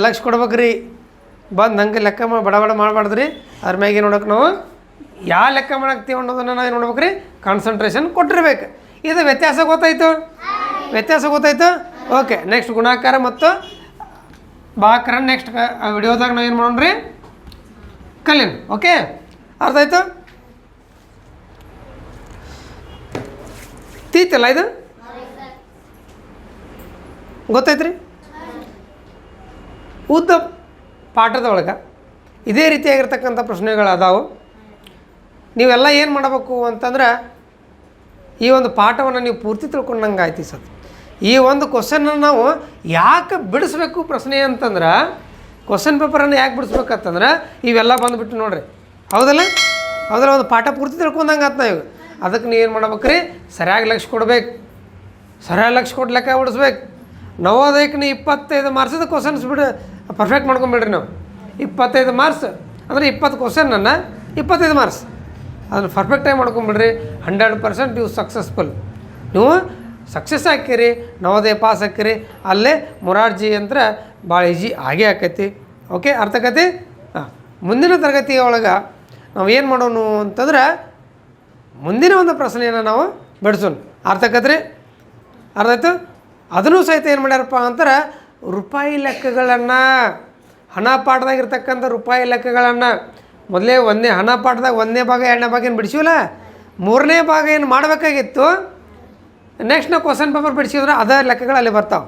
ಲಕ್ಷ ಕೊಡ್ಬೇಕ್ರಿ. ಬಂದು ಹಂಗೆ ಲೆಕ್ಕ ಬಡ ಮಾಡಬಾರ್ದ್ರಿ. ಅದ್ರ ಮ್ಯಾಗೆ ನೋಡೋಕೆ ನಾವು ಯಾವ ಲೆಕ್ಕ ಮಾಡಾಕ್ತೀವಿ ಅನ್ನೋದನ್ನು ನಾವು ಏನು ನೋಡ್ಬೇಕ್ರಿ, ಕಾನ್ಸಂಟ್ರೇಷನ್ ಕೊಟ್ಟಿರ್ಬೇಕು. ಇದು ವ್ಯತ್ಯಾಸ ಗೊತ್ತಾಯ್ತು? ಓಕೆ, ನೆಕ್ಸ್ಟ್ ಗುಣಾಕಾರ ಮತ್ತು ಭಾಗಾಕಾರ ನೆಕ್ಸ್ಟ್ ವಿಡಿಯೋದಾಗ ನಾವು ಏನು ಮಾಡೋಣ್ರಿ, ಕಲೀನ್. ಓಕೆ, ಅರ್ಥ ಆಯ್ತು? ತೀತಲ್ಲ ಇದು ಗೊತ್ತಾಯ್ತು ರೀ. ಉದ್ದ ಪಾಠದೊಳಗೆ ಇದೇ ರೀತಿಯಾಗಿರ್ತಕ್ಕಂಥ ಪ್ರಶ್ನೆಗಳು ಅದಾವು. ನೀವೆಲ್ಲ ಏನು ಮಾಡಬೇಕು ಅಂತಂದ್ರೆ, ಈ ಒಂದು ಪಾಠವನ್ನು ನೀವು ಪೂರ್ತಿ ತಿಳ್ಕೊಂಡಂಗೆ ಆಯ್ತು ಸರ್. ಈ ಒಂದು ಕ್ವಶನನ್ನು ನಾವು ಯಾಕೆ ಬಿಡಿಸ್ಬೇಕು ಪ್ರಶ್ನೆ ಅಂತಂದ್ರೆ, ಕ್ವಶನ್ ಪೇಪರನ್ನು ಯಾಕೆ ಬಿಡಿಸ್ಬೇಕಂತಂದ್ರೆ ಇವೆಲ್ಲ ಬಂದುಬಿಟ್ಟು ನೋಡ್ರಿ. ಹೌದಲ್ಲ? ಒಂದು ಪಾಠ ಪೂರ್ತಿ ತಿಳ್ಕೊಂಡಂಗೆ ಆಯ್ತು ನಾವು. ಅದಕ್ಕೆ ನೀವು ಏನು ಮಾಡ್ಬೇಕ್ರಿ, ಸರಿಯಾಗಿ ಲಕ್ಷ ಕೊಡ್ಬೇಕು. ಸರಿಯಾಗಿ ಲಕ್ಷ ಕೊಟ್ಟು ಲೆಕ್ಕ ಬಿಡಿಸ್ಬೇಕು. ನವೋದಯಕ್ಕೆ ನೀವು 25 ಮಾರ್ಕ್ಸದ ಕ್ವಶನ್ಸ್ ಪರ್ಫೆಕ್ಟ್ ಮಾಡ್ಕೊಂಬಿಡ್ರಿ. ನಾವು 25 ಮಾರ್ಕ್ಸ್ ಅಂದರೆ 20 ಕ್ವಶನನ್ನು 25 ಮಾರ್ಕ್ಸ್ ಅದನ್ನು ಪರ್ಫೆಕ್ಟಾಗಿ ಮಾಡ್ಕೊಂಬಿಡ್ರಿ. 100% ನೀವು ಸಕ್ಸಸ್ಫುಲ್. ನೀವು ಸಕ್ಸಸ್ ಹಾಕಿರಿ, ನವೋದಯ ಪಾಸ್ ಹಾಕಿರಿ. ಅಲ್ಲೇ ಮೊರಾರ್ಜಿ ಅಂತ ಭಾಳ ಈಜಿ ಆಗೇ ಆಕೈತಿ. ಓಕೆ, ಅರ್ಥ ಆಕೈತಿ? ಹಾಂ, ಮುಂದಿನ ತರಗತಿ ಒಳಗೆ ನಾವು ಏನು ಮಾಡೋಣ ಅಂತಂದ್ರೆ, ಮುಂದಿನ ಒಂದು ಪ್ರಶ್ನೆಯನ್ನು ನಾವು ಬಿಡಿಸೋಣ. ಅರ್ಥ ಆಕತ್ರಿ? ಅರ್ಥ ಆಯ್ತು? ಅದನ್ನು ಸಹಿತ ಏನು ಮಾಡ್ಯಾರಪ್ಪ ಅಂತಾರೆ, ರೂಪಾಯಿ ಲೆಕ್ಕಗಳನ್ನು, ಹಣ ಪಾಠದಾಗಿರ್ತಕ್ಕಂಥ ರೂಪಾಯಿ ಲೆಕ್ಕಗಳನ್ನು ಮೊದಲೇ ಹಣ ಪಾಠದಾಗ 1ನೇ ಭಾಗ 2ನೇ ಭಾಗ ಏನು ಬಿಡಿಸಿವಲ್ಲ, 3ನೇ ಭಾಗ ಏನು ಮಾಡಬೇಕಾಗಿತ್ತು, ನೆಕ್ಸ್ಟ್ ನಾವು ಕ್ವಶನ್ ಪೇಪರ್ ಬಿಡಿಸಿದ್ರೆ ಅದೇ ಲೆಕ್ಕಗಳು ಅಲ್ಲಿ ಬರ್ತಾವೆ.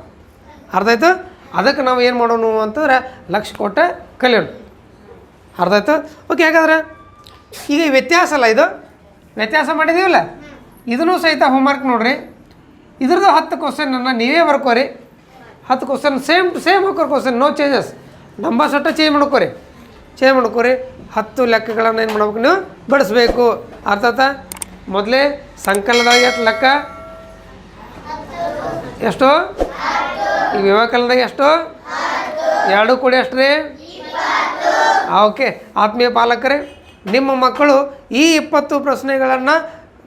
ಅರ್ಥ ಆಯ್ತು? ಅದಕ್ಕೆ ನಾವು ಏನು ಮಾಡೋಣ ಅಂತಂದ್ರೆ ಲಕ್ಷ ಕೊಟ್ಟು ಕಲಿಯೋಣ. ಅರ್ಥ ಆಯ್ತು? ಓಕೆ, ಹಾಗಾದ್ರೆ ಈಗ ವ್ಯತ್ಯಾಸ ಅಲ್ಲ, ಇದು ವ್ಯತ್ಯಾಸ ಮಾಡಿದ್ದೀವಲ್ಲ, ಇದನ್ನು ಸಹಿತ ಹೋಮ್ವರ್ಕ್ ನೋಡಿರಿ. ಇದ್ರದ್ದು 10 ಕ್ವಶನನ್ನು ನೀವೇ ಬರ್ಕೋರಿ. 10 ಕ್ವಶನ್ ಸೇಮ್ ಹಾಕೋರಿ. ಕ್ವಶನ್ ನೋ ಚೇಂಜಸ್, ನಂಬರ್ಸ್ ಒಟ್ಟು ಚೇಂಜ್ ಮಾಡ್ಕೋರಿ. 10 ಲೆಕ್ಕಗಳನ್ನು ಏನು ಮಾಡ್ಬೇಕು, ನೀವು ಬಿಡಿಸ್ಬೇಕು. ಅರ್ಥ ಆಯ್ತಾ? ಮೊದಲೇ ಸಂಕಲನದಾಗ ಎಷ್ಟು ಲೆಕ್ಕ, ಎಷ್ಟು? ಈಗ ವ್ಯವಕಲನದಾಗ ಎಷ್ಟು? 2 ಕೂಡಿ ಎಷ್ಟು ರೀ? ಓಕೆ, ಆತ್ಮೀಯ ಪಾಲಕರೇ, ನಿಮ್ಮ ಮಕ್ಕಳು ಈ 20 ಪ್ರಶ್ನೆಗಳನ್ನು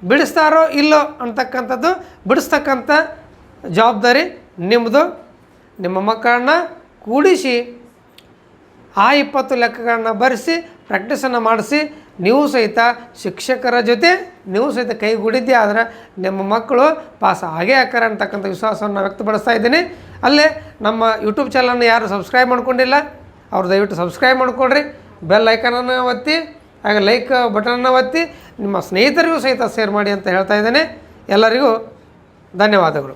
ಬಿಡಿಸ್ತಾರೋ ಇಲ್ಲೋ ಅಂತಕ್ಕಂಥದ್ದು ಬಿಡಿಸ್ತಕ್ಕಂಥ ಜವಾಬ್ದಾರಿ ನಿಮ್ಮದು. ನಿಮ್ಮ ಮಕ್ಕಳನ್ನ ಕೂಡಿಸಿ ಆ 20 ಲೆಕ್ಕಗಳನ್ನು ಬರೆಸಿ ಪ್ರಾಕ್ಟೀಸನ್ನು ಮಾಡಿಸಿ, ನೀವು ಸಹಿತ ಶಿಕ್ಷಕರ ಜೊತೆ ನೀವು ಸಹಿತ ಕೈಗೂಡಿದ್ದೇ ಆದರೆ ನಿಮ್ಮ ಮಕ್ಕಳು ಪಾಸ್ ಆಗೇ ಹಾಕಾರ ಅಂತಕ್ಕಂಥ ವಿಶ್ವಾಸವನ್ನು ವ್ಯಕ್ತಪಡಿಸ್ತಾ ಇದ್ದೀನಿ. ಅಲ್ಲೇ ನಮ್ಮ ಯೂಟ್ಯೂಬ್ ಚಾನಲನ್ನು ಯಾರು ಸಬ್ಸ್ಕ್ರೈಬ್ ಮಾಡ್ಕೊಂಡಿಲ್ಲ ಅವ್ರು ದಯವಿಟ್ಟು ಸಬ್ಸ್ಕ್ರೈಬ್ ಮಾಡ್ಕೊಳ್ರಿ. ಬೆಲ್ ಐಕನನ್ನು ಒತ್ತಿ, ಹಾಗೆ ಲೈಕ್ ಬಟನನ್ನು ಒತ್ತಿ, ನಿಮ್ಮ ಸ್ನೇಹಿತರಿಗೂ ಸಹಿತ ಶೇರ್ ಮಾಡಿ ಅಂತ ಹೇಳ್ತಾ ಇದ್ದೇನೆ. ಎಲ್ಲರಿಗೂ ಧನ್ಯವಾದಗಳು.